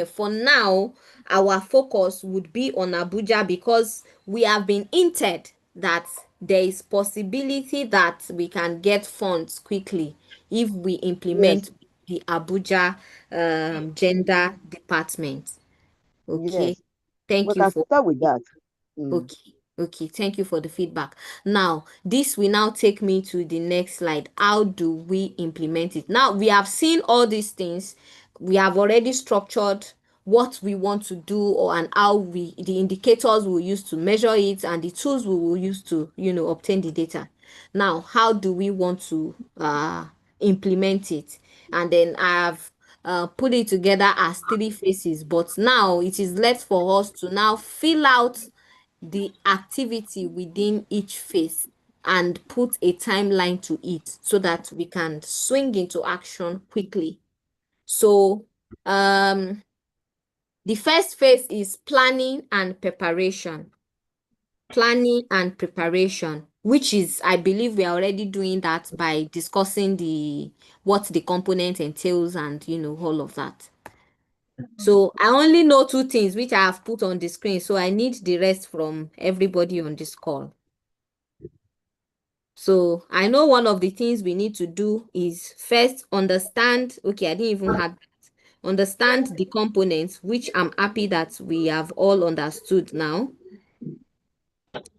for now, our focus would be on Abuja, because we have been hinted that there is possibility that we can get funds quickly if we
Yes,
implement the Abuja gender department. Okay,
yes. We
thank you
can
for.
start with that. Mm.
Okay, okay, thank you for the feedback. Now, this will now take me to the next slide. How do we implement it? Now, we have seen all these things. We have already structured what we want to do, and how the indicators we'll use to measure it, and the tools we will use to, obtain the data. Now, how do we want to implement it? And then I've put it together as 3 phases, but now it is left for us to now fill out the activity within each phase and put a timeline to it, so that we can swing into action quickly. So, the first phase is planning and preparation. Planning and preparation, which is, I believe we are already doing that by discussing what the component entails, and all of that. So I only know 2 things which I have put on the screen, so I need the rest from everybody on this call. So I know one of the things we need to do is first understand, okay, I didn't even have that. Understand the components, which I'm happy that we have all understood now.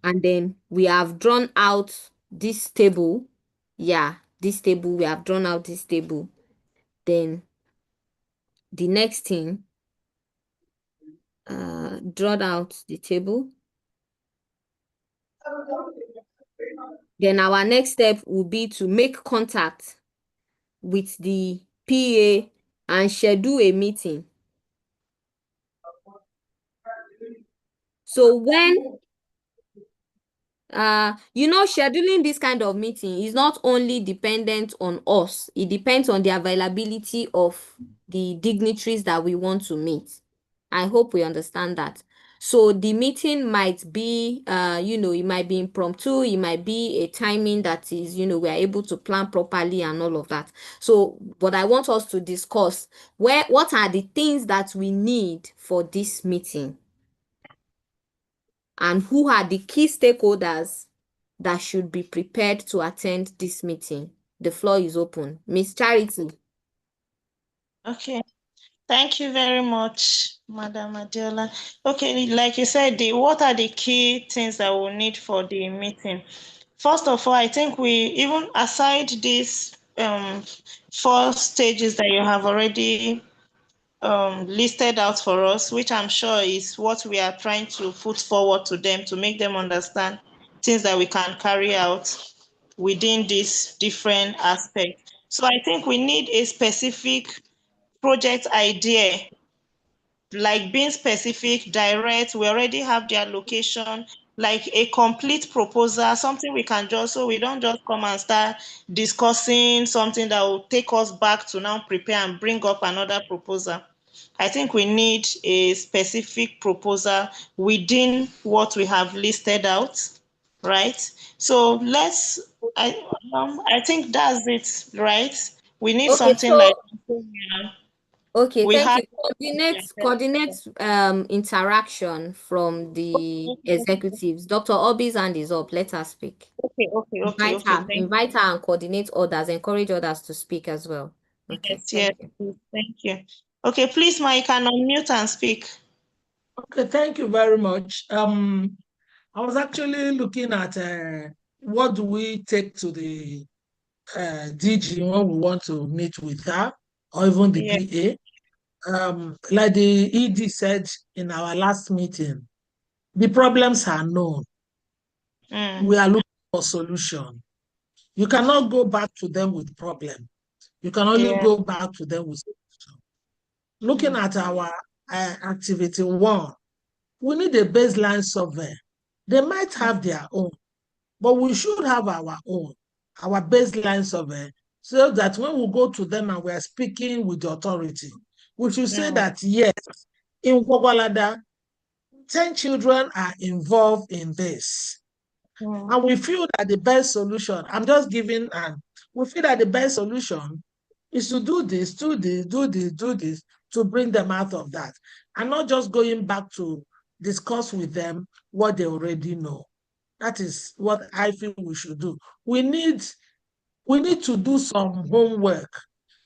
And then we have drawn out this table. Yeah, this table, we have drawn out this table. Then the next thing, draw out the table. Then our next step will be to make contact with the PA and schedule a meeting. So when scheduling this kind of meeting is not only dependent on us, it depends on the availability of the dignitaries that we want to meet. I hope we understand that. So the meeting might be, it might be impromptu, it might be a timing that is, we are able to plan properly and all of that. So, but I want us to discuss what are the things that we need for this meeting, and who are the key stakeholders that should be prepared to attend this meeting. The floor is open. Miss Charity.
Okay. Thank you very much, Madam Adiola. Okay, like you said, what are the key things that we'll need for the meeting? First of all, I think we, even aside these 4 stages that you have already listed out for us, which I'm sure is what we are trying to put forward to them to make them understand things that we can carry out within this different aspect. So I think we need a specific project idea, like being specific, direct. We already have their location, like a complete proposal, something we can just, so we don't just come and start discussing something that will take us back to now prepare and bring up another proposal. I think we need a specific proposal within what we have listed out. right? So I think that's it, right? We need
Okay,
something like
so okay,
we
thank
have.
you. Coordinate interaction from the executives. Dr. Obi's hand is up. Let her speak.
Okay. Thank
Invite her and coordinate others, encourage others to speak as well. Okay,
yes,
thank you.
please. Thank you. Okay, please, Ma, you can unmute and speak.
Okay, thank you very much. I was actually looking at what do we take to the DG when we want to meet with her, or even the
Yeah.
PA. Like the ED said in our last meeting, the problems are known. We are looking for solution. You cannot go back to them with problem. You can only
Yeah.
go back to them with solution. Looking at our activity one, we need a baseline survey. They might have their own, but we should have our own, our baseline survey, so that when we go to them and we are speaking with the authority, we should say that yes, in Gwagwalada, 10 children are involved in this. And we feel that the best solution, I'm just giving we feel that the best solution is to do this, do this, do this, do this, to bring them out of that. And not just going back to discuss with them what they already know. That is what I feel we should do. We need to do some homework.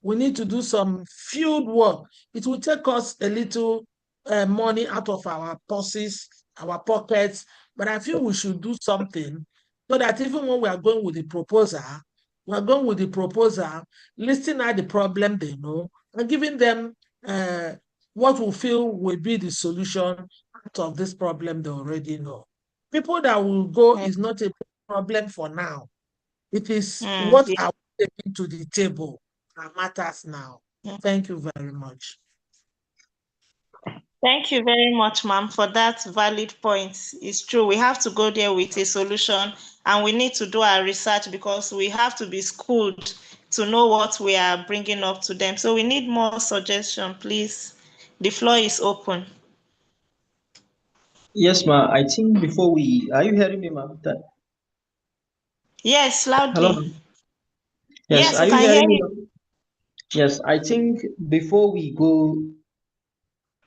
We need to do some field work. It will take us a little money out of our purses, our pockets, but I feel we should do something so that even when we are going with the proposal, we are going with the proposal, listing out the problem they know, and giving them what we feel will be the solution out of this problem they already know. People that will go is not a problem for now. It is what
Yeah.
are we taking to the table that matters now. Thank you very much.
Thank you very much, ma'am, for that valid point. It's true. We have to go there with a solution and we need to do our research because we have to be schooled to know what we are bringing up to them. So we need more suggestion, please. The floor is open.
Yes, ma. I think before we, are you hearing me, ma?
Yes,
Hello,
loudly.
ma. Yes,
Yes,
are
we
you
can hear
hearing me,
you.
ma? Yes, I think before we go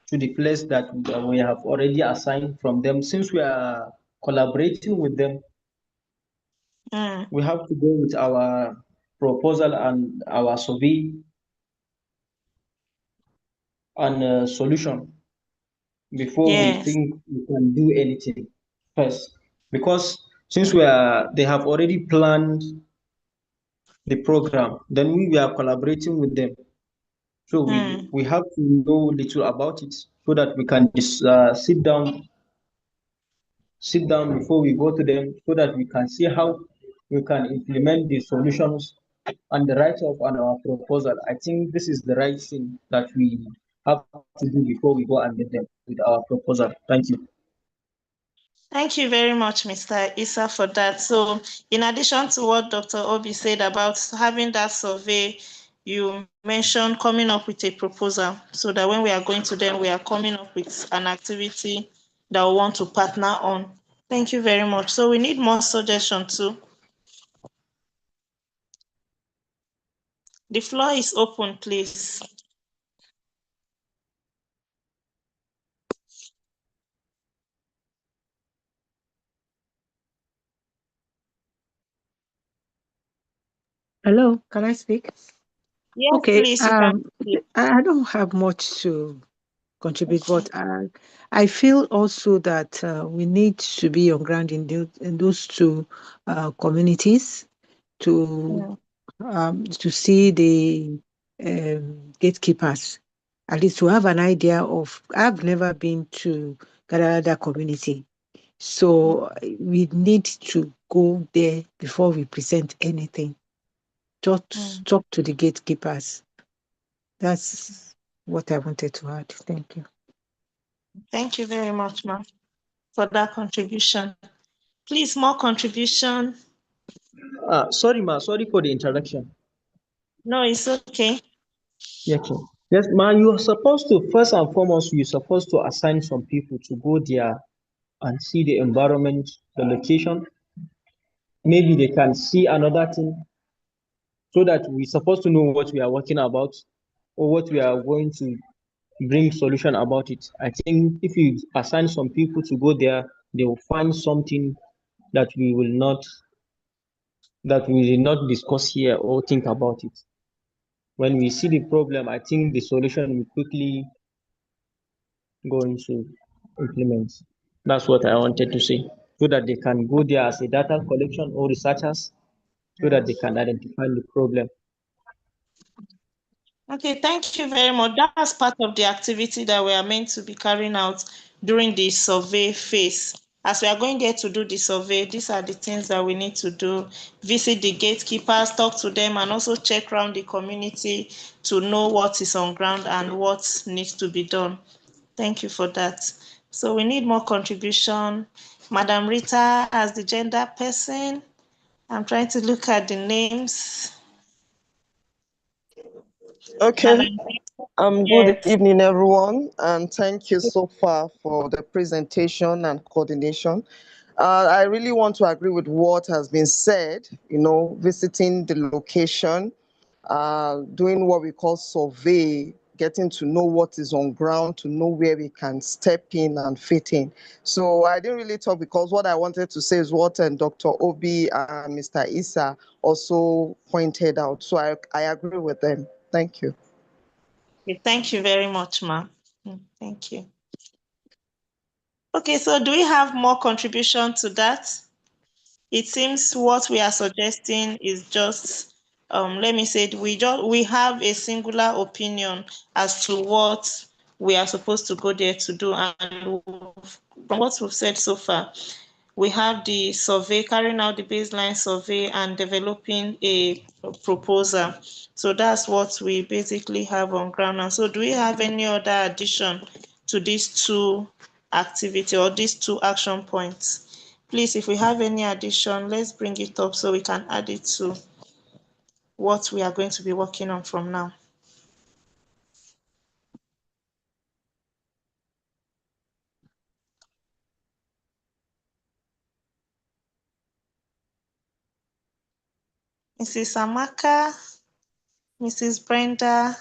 to the place that we have already assigned from them, since we are collaborating with them, we have to go with our proposal and our survey and solution before we
Yes.
think we can do anything first. Because since they have already planned the program, then we are collaborating with them. So we have to know little about it so that we can sit down before we go to them so that we can see how we can implement the solutions and the write-up on our proposal. I think this is the right thing that we have to do before we go and meet them with our proposal. Thank you.
Thank you very much, Mr. Issa, for that. So, in addition to what Dr. Obi said about having that survey, you mentioned coming up with a proposal so that when we are going to them, we are coming up with an activity that we want to partner on. Thank you very much. So, we need more suggestions too. The floor is open, please.
Hello, can I speak?
Yes,
Okay,
please, you can speak.
I don't have much to contribute, but I feel also that we need to be on ground in those two communities to see the gatekeepers, at least to have an idea of. I've never been to Garada community, so we need to go there before we present anything. Just talk to the gatekeepers. That's what I wanted to add. Thank you.
Thank you very much, ma'am, for that contribution. Please, more contribution.
Sorry, ma. Sorry for the introduction.
No, it's okay.
Yeah, okay. Yes, ma. You're supposed to first and foremost, you're supposed to assign some people to go there and see the environment, the location, maybe they can see another thing so that we're supposed to know what we are working about or what we are going to bring solution about it. I think if you assign some people to go there, they will find something that we will not discuss here or think about it. When we see the problem, I think the solution will quickly go into implement. That's what I wanted to say, so that they can go there as a data collection or researchers, so that they can identify the problem.
Okay, thank you very much. That's part of the activity that we are meant to be carrying out during the survey phase. As we are going there to do the survey, these are the things that we need to do. Visit the gatekeepers, talk to them, and also check around the community to know what is on ground and what needs to be done. Thank you for that. So we need more contribution. Madam Rita, as the gender person, I'm trying to look at the names.
Okay.
Madam,
Good
yes.
evening, everyone, and thank you so far for the presentation and coordination. I really want to agree with what has been said, visiting the location, doing what we call survey, getting to know what is on ground, to know where we can step in and fit in. So I didn't really talk because what I wanted to say is what Dr. Obi and Mr. Issa also pointed out. So I agree with them. Thank you.
Okay, thank you very much, ma'am. Thank you. Okay, so do we have more contribution to that? It seems what we are suggesting is just, let me say, we have a singular opinion as to what we are supposed to go there to do, and from what we've said so far, we have the survey, carrying out the baseline survey and developing a proposal. So that's what we basically have on ground. And so do we have any other addition to these two activity or these two action points? Please, if we have any addition, let's bring it up so we can add it to what we are going to be working on from now. Mrs. Amaka, Mrs. Brenda.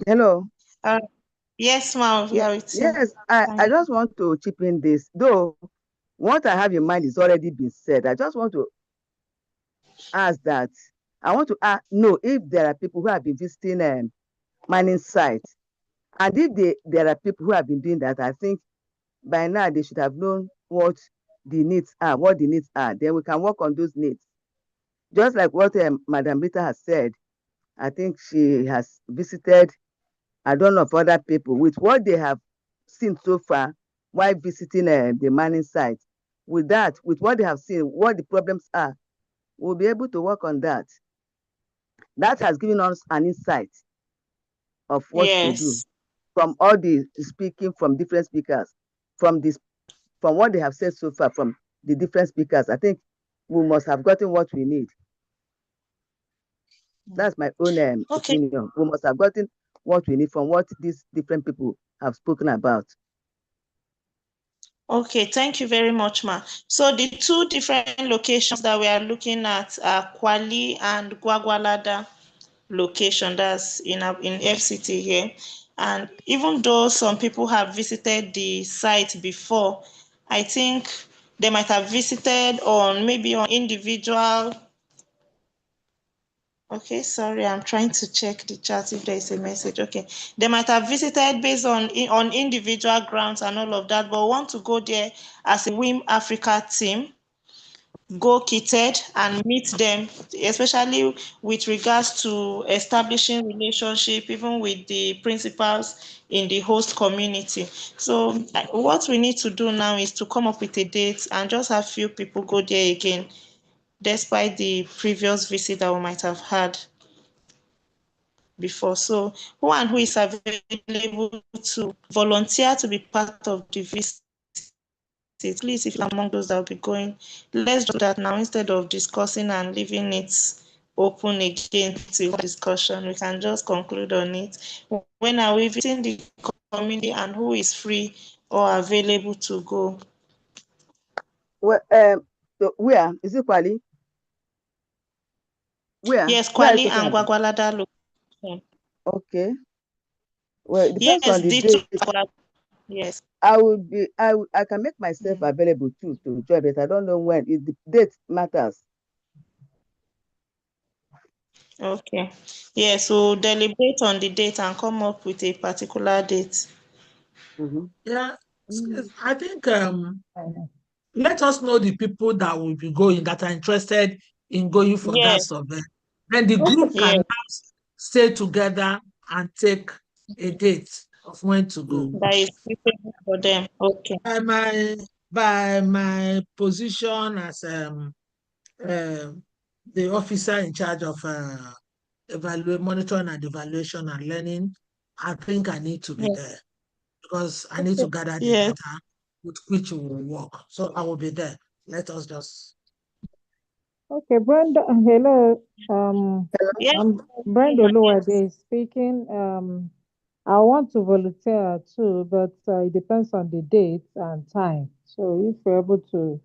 Hello.
Yes, ma'am, we are with you.
Yes, I just want to chip in this. Though what I have in mind is already been said. I just want to ask that. I want to know if there are people who have been visiting mining sites. And if there are people who have been doing that, I think by now they should have known what the needs are, Then we can work on those needs. Just like what Madam Rita has said, I think she has visited, I don't know, of other people with what they have seen so far while visiting the mining site. With that, with what they have seen, what the problems are, we'll be able to work on that. That has given us an insight of what to do
Yes.
from all the speaking from different speakers, from what they have said so far from the different speakers. I think we must have gotten what we need. That's my own
Okay.
opinion. We must have gotten what we need from what these different people have spoken about.
Okay, thank you very much, ma. So the two different locations that we are looking at are Kwali and Gwagwalada location. That's in FCT here. And even though some people have visited the site before, I think they might have visited on maybe on individual. Okay, sorry, I'm trying to check the chat if there is a message. Okay, they might have visited based on individual grounds and all of that, but want to go there as a WiM-Africa team, go kitted and meet them, especially with regards to establishing relationship, even with the principals in the host community. So what we need to do now is to come up with a date and just have few people go there again, despite the previous visit that we might have had before. So who is available to volunteer to be part of the visit? Please, if you're among those that will be going, let's do that now instead of discussing and leaving it open again to discussion. We can just conclude on it. When are we visiting the community and who is free or available to go?
Well, so where is it, Kwali?
Yes,
Where are you
Kwali
talking
and
about?
Gwagwalada location.
Okay. Well, it depends on
Yes,
the
the two.
date.
Yes.
I can make myself available too to join, but I don't know when. The date matters.
Okay. Yes, we'll deliberate on the date and come up with a particular date.
Yeah, I think let us know the people that will be going, that are interested in going for that
Yes.
survey. Then the group can
Yes.
now stay together and take a date of when to go.
That is suitable for them. Okay.
By my position as the officer in charge of monitoring and evaluation and learning, I think I need to be
Yes.
there because I need to gather the
Yes.
data with which we will work. So I will be there. Let us just.
Okay, Brenda, hello.
Yes.
I'm Brenda Oluwade speaking. I want to volunteer too, but it depends on the date and time. So if you're able to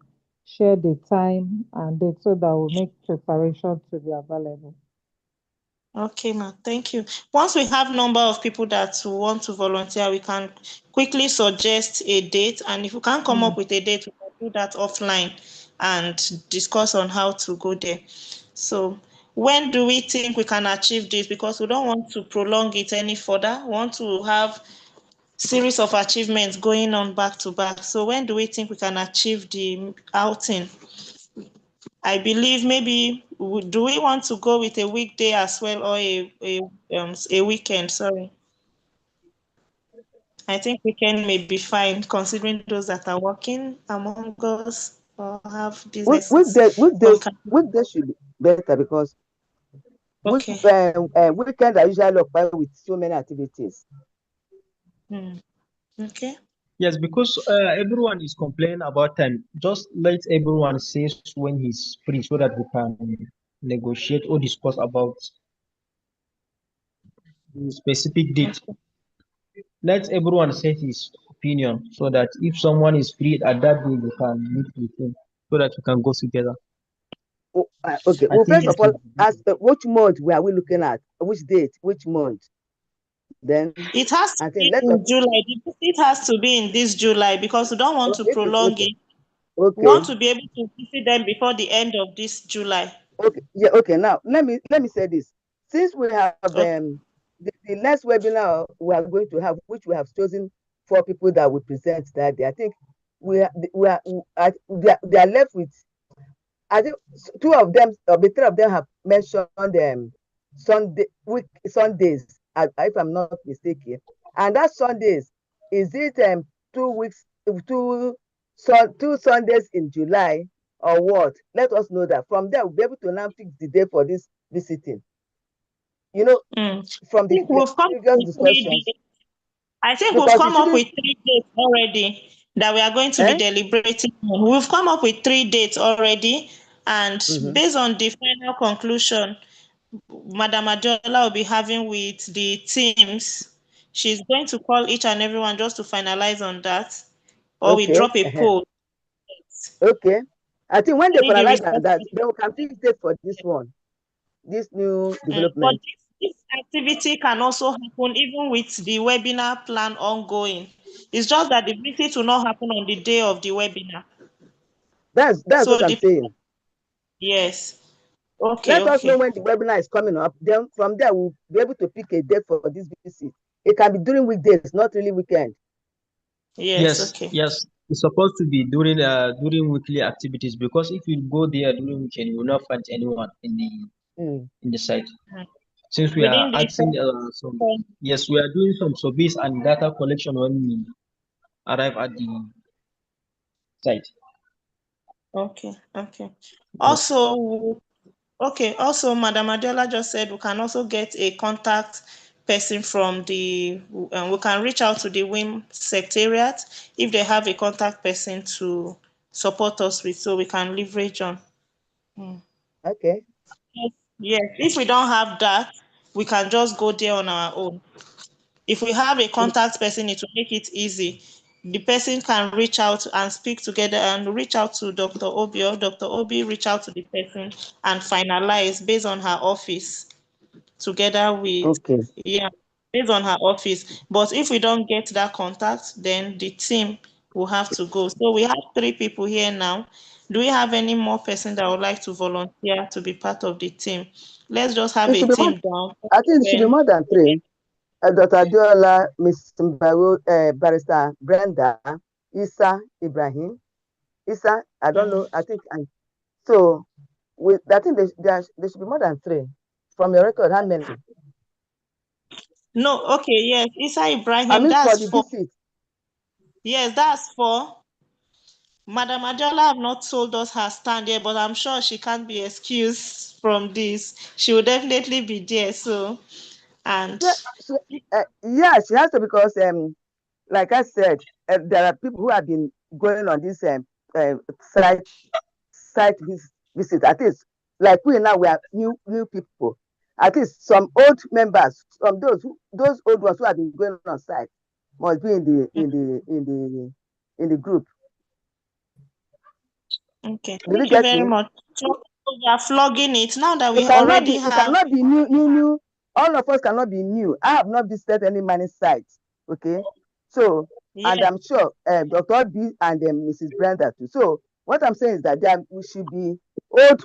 share the time and date so that we'll make preparation to be available.
Okay, ma. Thank you. Once we have number of people that want to volunteer, we can quickly suggest a date. And if we can't come up with a date, we can do that offline and discuss on how to go there. So when do we think we can achieve this? Because we don't want to prolong it any further. We want to have series of achievements going on back to back. So when do we think we can achieve the outing? I believe maybe do we want to go with a weekday as well or a weekend? Sorry, I think weekend may be fine considering those that are working among us or have businesses on campus.
Weekdays should be better because
Okay.
weekends are usually occupied with so many activities.
Okay.
Yes, because everyone is complaining about time. Just let everyone say when he's free so that we can negotiate or discuss about the specific date. Let everyone say his opinion so that if someone is free at that day, we can meet with him so that we can go together.
Okay.
I
Well,
think
first
it
of all,
will be
ask
better.
which month are we looking at? Which date? Which month? Then
It has to
I think
be
let us.
in July. It has to be in this July because we don't want to
It is
prolong
okay.
it. We
Okay.
want to be able to visit them before the end of this July.
Okay. Yeah. Okay. Now let me say this. Since we have
Okay.
the next webinar we are going to have, which we have chosen 4 people that will present that day. I think they are left with. I think 2 of them or the 3 of them have mentioned Sundays, if I'm not mistaken. And that Sundays, is it 2 weeks, 2 Sundays in July or what? Let us know that. From there, we'll be able to now fix the day for this visiting.
I
From the
think we've come up
previous
with 3
discussions,
dates. I think we've
because it
come up
shouldn't.
with 3 dates already that we are going to be deliberating on. We've come up with 3 dates already, and
Mhm.
based on the final conclusion Madam Adiola will be having with the teams, she's going to call each and everyone just to finalize on that, or we
Okay.
drop a poll.
Okay. I think when
I
they
need the
finalize on
response.
that, then we can fix date for this one, this new
But
development.
this activity can also happen even with the webinar plan ongoing. It's just that the visit will not happen on the day of the webinar.
That's
So
what I'm
the
saying.
yes. Okay,
Let us know
okay.
when the webinar is coming up. Then from there, we'll be able to pick a date for this visit. It can be during weekdays, not really weekend.
Yes,
Yes,
okay.
yes. It's supposed to be during weekly activities because if you go there during weekend, you will not find anyone in the site. Since we are
Within the
asking yes, we are doing some surveys and data collection when we arrive at the site.
okay, okay.
Yes.
Also, Madam Adela just said we can also get a contact person from we can reach out to the WIM secretariat if they have a contact person to support us with, so we can leverage on.
Okay.
Yes, if we don't have that, we can just go there on our own. If we have a contact person, it will make it easy. the person can reach out and speak together and reach out to Dr. Obi, or Dr. Obi reach out to the person and finalize based on her office together with,
Okay.
yeah, based on her office. But if we don't get that contact, then the team will have to go. So we have 3 people here now. Do we have any more person that would like to volunteer to be part of the team? Let's just have
It
a
should be more.
team down.
I think it should be
Then,
more than 3. Dr. Adiola, Miss Mbago, Barrister Brenda, Isa Ibrahim. Isa, I don't know. I think so. With I think there should be more than 3. From your record, how many?
no, okay, yes, Isa
I
Ibrahim,
mean for
that's
the
4.
visit.
Yes, that's 4. Madam Adiola have not told us her stand yet, but I'm sure she can't be excused from this. She will definitely be there. So, and
Yeah, yeah, she has to because like I said, there are people who have been going on this uh, site visit. At least, like we now, we are new people. At least some old members, some those old ones who have been going on site must be in the group.
okay,
Did you
thank you
get
very
me?
much. So we are flogging it now that
It
we
cannot
already
be. It
have.
cannot be new. All of us cannot be new. I have not visited any mining site. Okay, so and
Yes,
I'm sure Dr. B and Mrs. Brenda too. So what I'm saying is that we should be old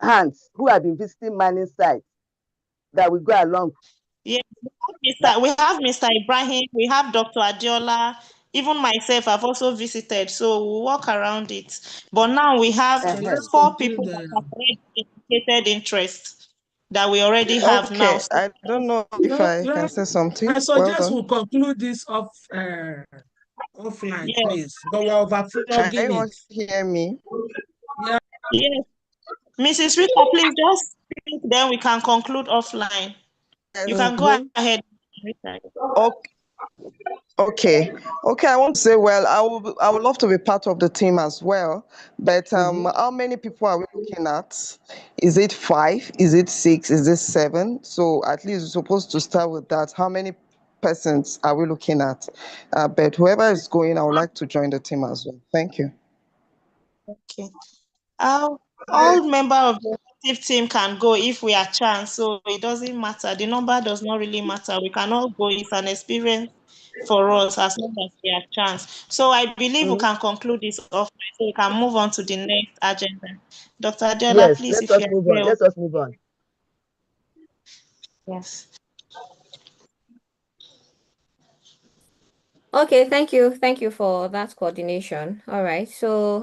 hands who have been visiting mining sites that will go along.
yes.
That,
We have Mr. Ibrahim. We have Dr. Adiola. Even myself, I've also visited. So we'll walk around it. But now we have
So let's
4 people
conclude.
that have already indicated interest that we already have now.
Okay,
So,
I don't know if I can say
I
something. Well
suggest
done.
we conclude this offline,
yes,
please. But we're
Can
overflogging
you all
it.
hear me?
Yeah.
yes. Mrs. Rita, please just speak, then we can conclude offline. You
Yes.
can go
Mm-hmm.
ahead, Rita.
Okay. Okay. Okay. I want to say, well, I would love to be part of the team as well. But
Mm-hmm.
how many people are we looking at? Is it 5? Is it 6? Is it 7? So at least we're supposed to start with that. How many persons are we looking at? But whoever is going, I would like to join the team as well. Thank you.
Okay. Uh, all member of the executive team can go if we are chance, so it doesn't matter. The number does not really matter. We can all go. It's an experience for us as long as we are chance. So I believe we
mhm.
can conclude this off, so we can move on to the next agenda. Dr. Adela,
Yes,
please,
let
if
us
you are
move on.
there.
Let us move on.
Yes.
Okay, thank you. Thank you for that coordination. All right. So,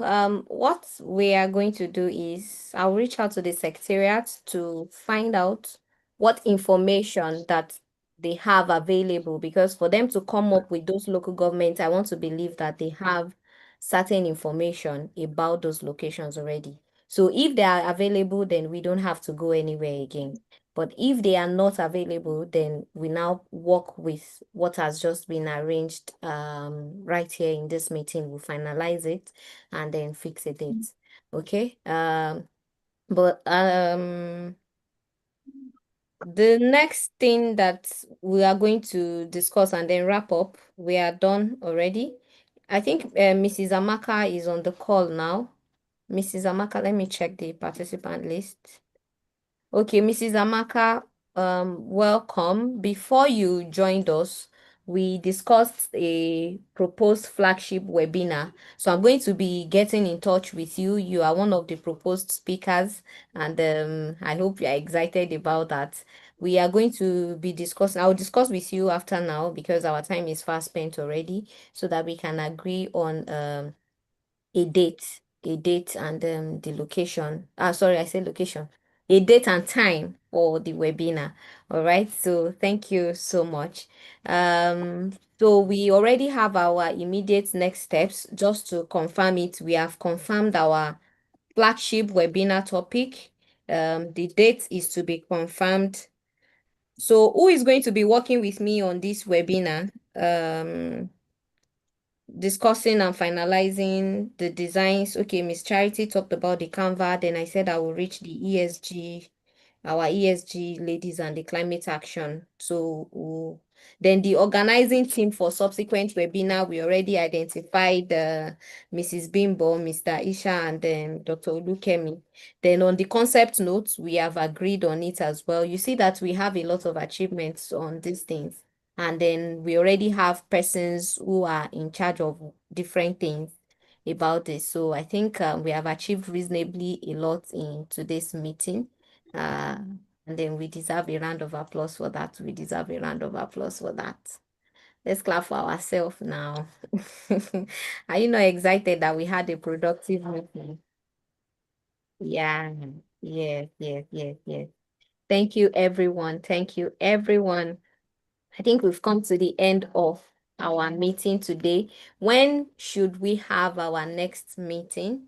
what we are going to do is I'll reach out to the secretariat to find out what information that they have available, because for them to come up with those local governments, I want to believe that they have certain information about those locations already. So if they are available, then we don't have to go anywhere again. But if they are not available, then we now work with what has just been arranged right here in this meeting. We'll finalize it and then fix a date. Okay. But the next thing that we are going to discuss and then wrap up, we are done already. I think Mrs. Amaka is on the call now. Mrs. Amaka, let me check the participant list. Okay, Mrs. Amaka, welcome. Before you joined us, we discussed a proposed flagship webinar. So I'm going to be getting in touch with you. You are one of the proposed speakers, and I hope you are excited about that. We are going to be discussing, I'll discuss with you after now because our time is fast spent already, so that we can agree on a date and the location. Sorry, I said location. A date and time for the webinar. All right. So thank you so much. So we already have our immediate next steps. Just to confirm it, we have confirmed our flagship webinar topic. The date is to be confirmed. So who is going to be working with me on this webinar? Discussing and finalizing the designs. Okay, Miss Charity talked about the Canva. Then I said I will reach the ESG, our ESG ladies and the climate action. So we'll Then the organizing team for subsequent webinar, we already identified Mrs. Bimbo, Mr. Isha, and then Dr. Olukemi. Then on the concept notes, we have agreed on it as well. You see that we have a lot of achievements on these things. And then we already have persons who are in charge of different things about this. So I think we have achieved reasonably a lot in today's meeting. And then we deserve a round of applause for that. We deserve a round of applause for that. Let's clap for ourselves now. Are you not excited that we had a productive meeting? Yeah, yes, yes, yes, yes. Thank you, everyone. Thank you, everyone. I think we've come to the end of our meeting today. When should we have our next meeting?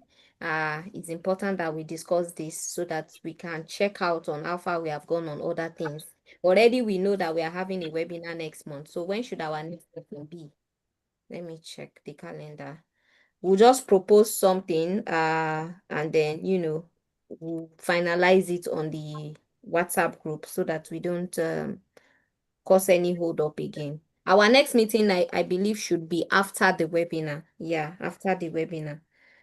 It's important that we discuss this so that we can check out on how far we have gone on other things. Already we know that we are having a webinar next month. So when should our next meeting be? Let me check the calendar. We'll just propose something and then, we'll finalize it on the WhatsApp group so that we don't cause any hold up again. Our next meeting, I believe, should be after the webinar. Yeah, after the webinar.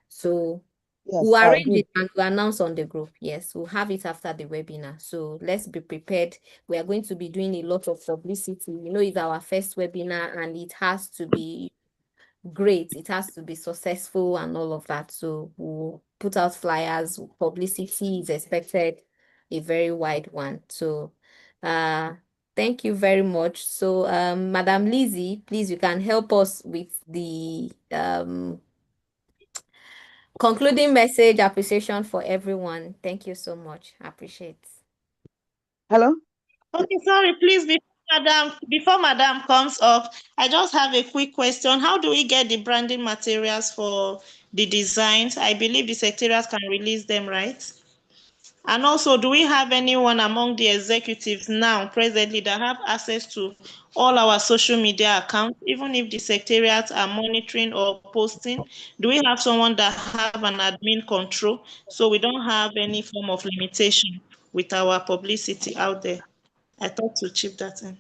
So we'll
Yes, I
arrange
agree.
it and we'll announce on the group. Yes, we'll have it after the webinar. So let's be prepared. We are going to be doing a lot of publicity. It's our first webinar and it has to be great. It has to be successful and all of that. So we'll put out flyers. Publicity is expected, a very wide one. So thank you very much. So Madam Lizzie, please, you can help us with the concluding message, appreciation for everyone. Thank you so much. I appreciate.
Hello?
Okay, sorry, please, before Madam comes up, I just have a quick question. How do we get the branding materials for the designs? I believe the secretariat can release them, right? And also, do we have anyone among the executives now, presently, that have access to all our social media accounts, even if the secretariats are monitoring or posting? Do we have someone that have an admin control so we don't have any form of limitation with our publicity out there? I thought to chip that in.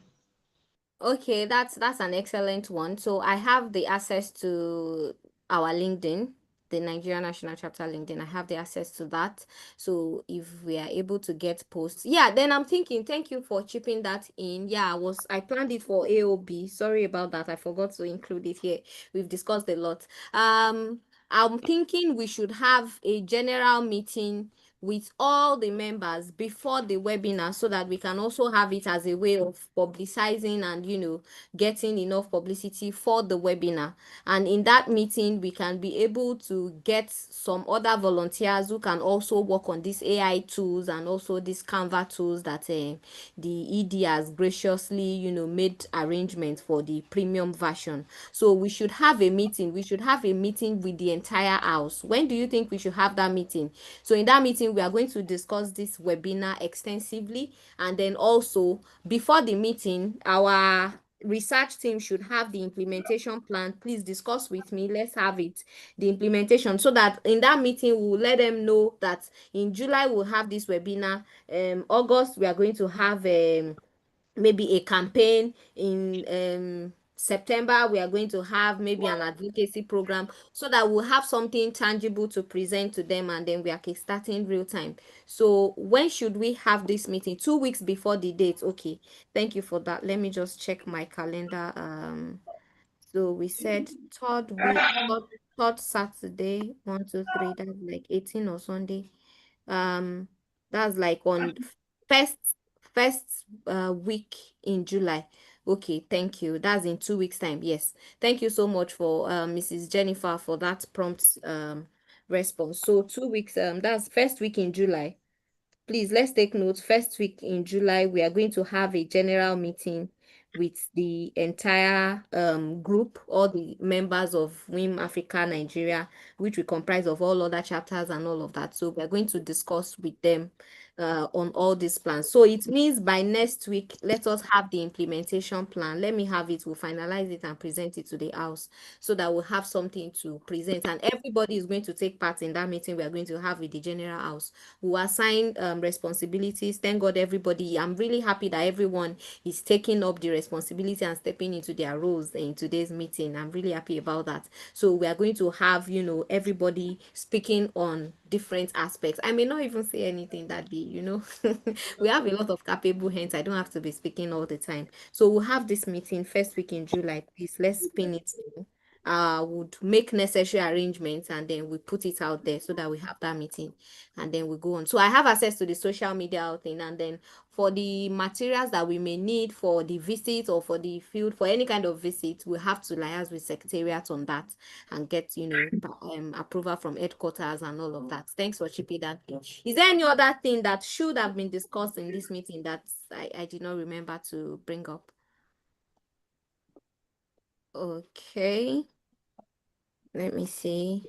Okay, that's an excellent one. So I have the access to our LinkedIn, the Nigerian National Chapter LinkedIn. I have the access to that. So if we are able to get posts, yeah, then I'm thinking, thank you for chipping that in. Yeah, I planned it for AOB. Sorry about that. I forgot to include it here. We've discussed a lot. I'm thinking we should have a general meeting with all the members before the webinar so that we can also have it as a way of publicizing and getting enough publicity for the webinar. And in that meeting we can be able to get some other volunteers who can also work on these AI tools and also these Canva tools that the ED has graciously made arrangements for the premium version. So we should have a meeting with the entire house. When do you think we should have that meeting? So in that meeting, we are going to discuss this webinar extensively. And then also, before the meeting, our research team should have the implementation plan. Please discuss with me. Let's have it, the implementation, so that in that meeting, we'll let them know that in July, we'll have this webinar. August, we are going to have maybe a campaign. In September, we are going to have maybe an advocacy program so that we'll have something tangible to present to them, and then we are kickstarting real time. So when should we have this meeting? 2 weeks before the date. Okay, thank you for that. Let me just check my calendar. So we said third Saturday, 1, 2, 3, that's like 18 or Sunday. That's like on first week in July. Okay, thank you. That's in 2 weeks time. Yes. Thank you so much for Mrs. Jennifer for that prompt response. So 2 weeks, that's first week in July. Please, let's take note. First week in July, we are going to have a general meeting with the entire group, all the members of WiM-Africa Nigeria, which we comprise of all other chapters and all of that. So we're going to discuss with them on all these plans. So it means by next week, let us have the implementation plan. Let me have it. We'll finalize it and present it to the house so that we'll have something to present. And everybody is going to take part in that meeting we are going to have with the general house. We'll assign responsibilities. Thank God, everybody. I'm really happy that everyone is taking up the responsibility and stepping into their roles in today's meeting. I'm really happy about that. So we are going to have, everybody speaking on different aspects. I may not even say anything that day, we have a lot of capable hands. I don't have to be speaking all the time. So we'll have this meeting first week in July. Please, let's pin it. Would make necessary arrangements and then we put it out there so that we have that meeting and then we go on. So I have access to the social media thing, and then for the materials that we may need for the visit or for the field, for any kind of visit, we have to liaise with secretariat on that and get, approval from headquarters and all of that. Thanks for chipping that in. Is there any other thing that should have been discussed in this meeting that I did not remember to bring up? Okay. Let me see.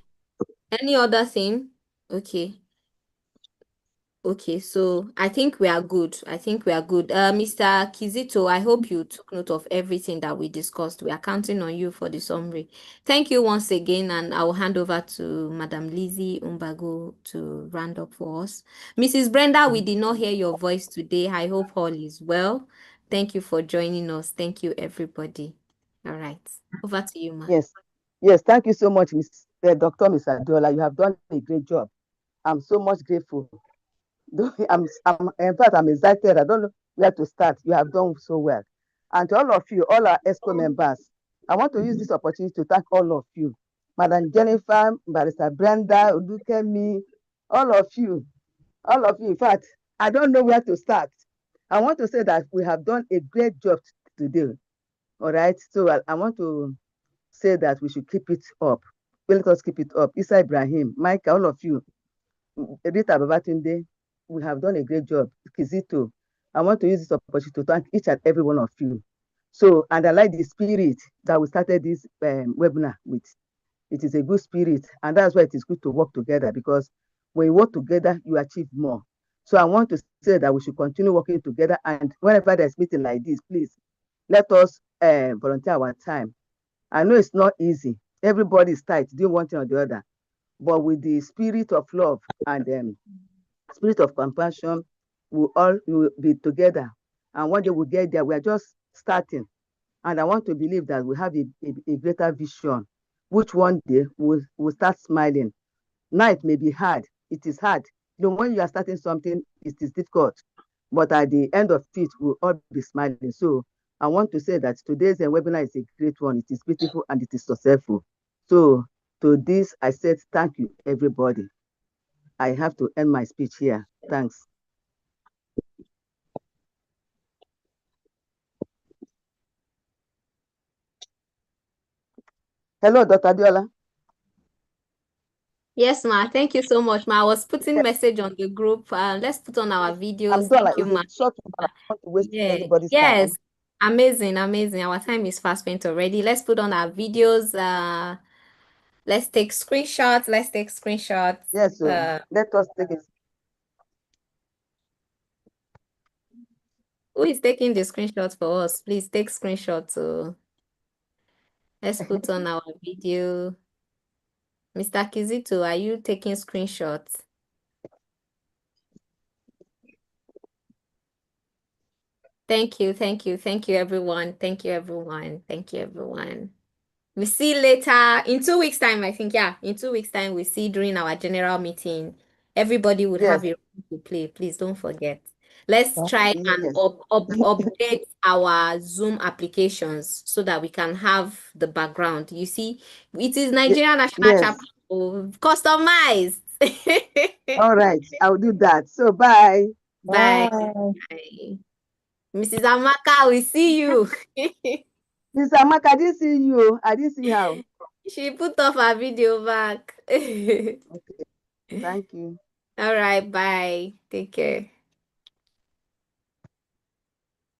Any other thing? Okay. Okay, so I think we are good. I think we are good. Mr. Kizito, I hope you took note of everything that we discussed. We are counting on you for the summary. Thank you once again, and I will hand over to Madam Lizzie Umbago to round up for us. Mrs. Brenda, we did not hear your voice today. I hope all is well. Thank you for joining us. Thank you, everybody. All right, over to you, ma.
Yes, thank you so much, Dr. Miss Adola. You have done a great job. I'm so much grateful. In fact, I'm excited. I don't know where to start. You have done so well. And to all of you, all our ESCO members, I want to use this opportunity to thank all of you. Madam Jennifer, Barrister Brenda, Udukemi, all of you. In fact, I don't know where to start. I want to say that we have done a great job today. All right. So I want to say that we should keep it up. Let us keep it up. Isa Ibrahim, Mike, all of you, Rita Babatunde, we have done a great job. Kizito, I want to use this opportunity to thank each and every one of you. So, and I like the spirit that we started this webinar with. It is a good spirit, and that's why it is good to work together, because when you work together, you achieve more. So I want to say that we should continue working together, and whenever there's meeting like this, please let us volunteer our time. I know it's not easy. Everybody is tight, doing one thing or the other. But with the spirit of love and spirit of compassion, we will be together. And one day we'll get there. We are just starting. And I want to believe that we have a greater vision, which one day we'll start smiling. Now it may be hard. It is hard. When you are starting something, it is difficult. But at the end of it, we'll all be smiling. So I want to say that today's webinar is a great one. It is beautiful and it is successful. So to this, I said, thank you, everybody. I have to end my speech here. Thanks. Hello, Dr. Diola.
Yes, ma. Thank you so much, ma. I was putting message on the group. Let's put on our videos.
I'm done.
Thank you, ma.
Short one. I don't want to waste anybody's
Yes.
time.
Amazing, amazing. Our time is fast spent already. Let's put on our videos. Let's take screenshots.
Yes, so let us take it.
Who is taking the screenshots for us? Please take screenshots. Let's put on our video. Mr. Kizito, are you taking screenshots? Thank you, everyone. Thank you, everyone. We see later in 2 weeks' time, I think. Yeah, in 2 weeks' time, we see during our general meeting. Everybody would have a role to play. Please don't forget. Let's try and update our Zoom applications so that we can have the background. You see, it is Nigerian National Chapter, customized.
All right, I'll do that. So bye.
Bye. Mrs. Amaka, we see you.
Mrs. Amaka, I didn't see you. I didn't see how.
She put off her video back.
Okay. Thank you.
All right, bye. Take care.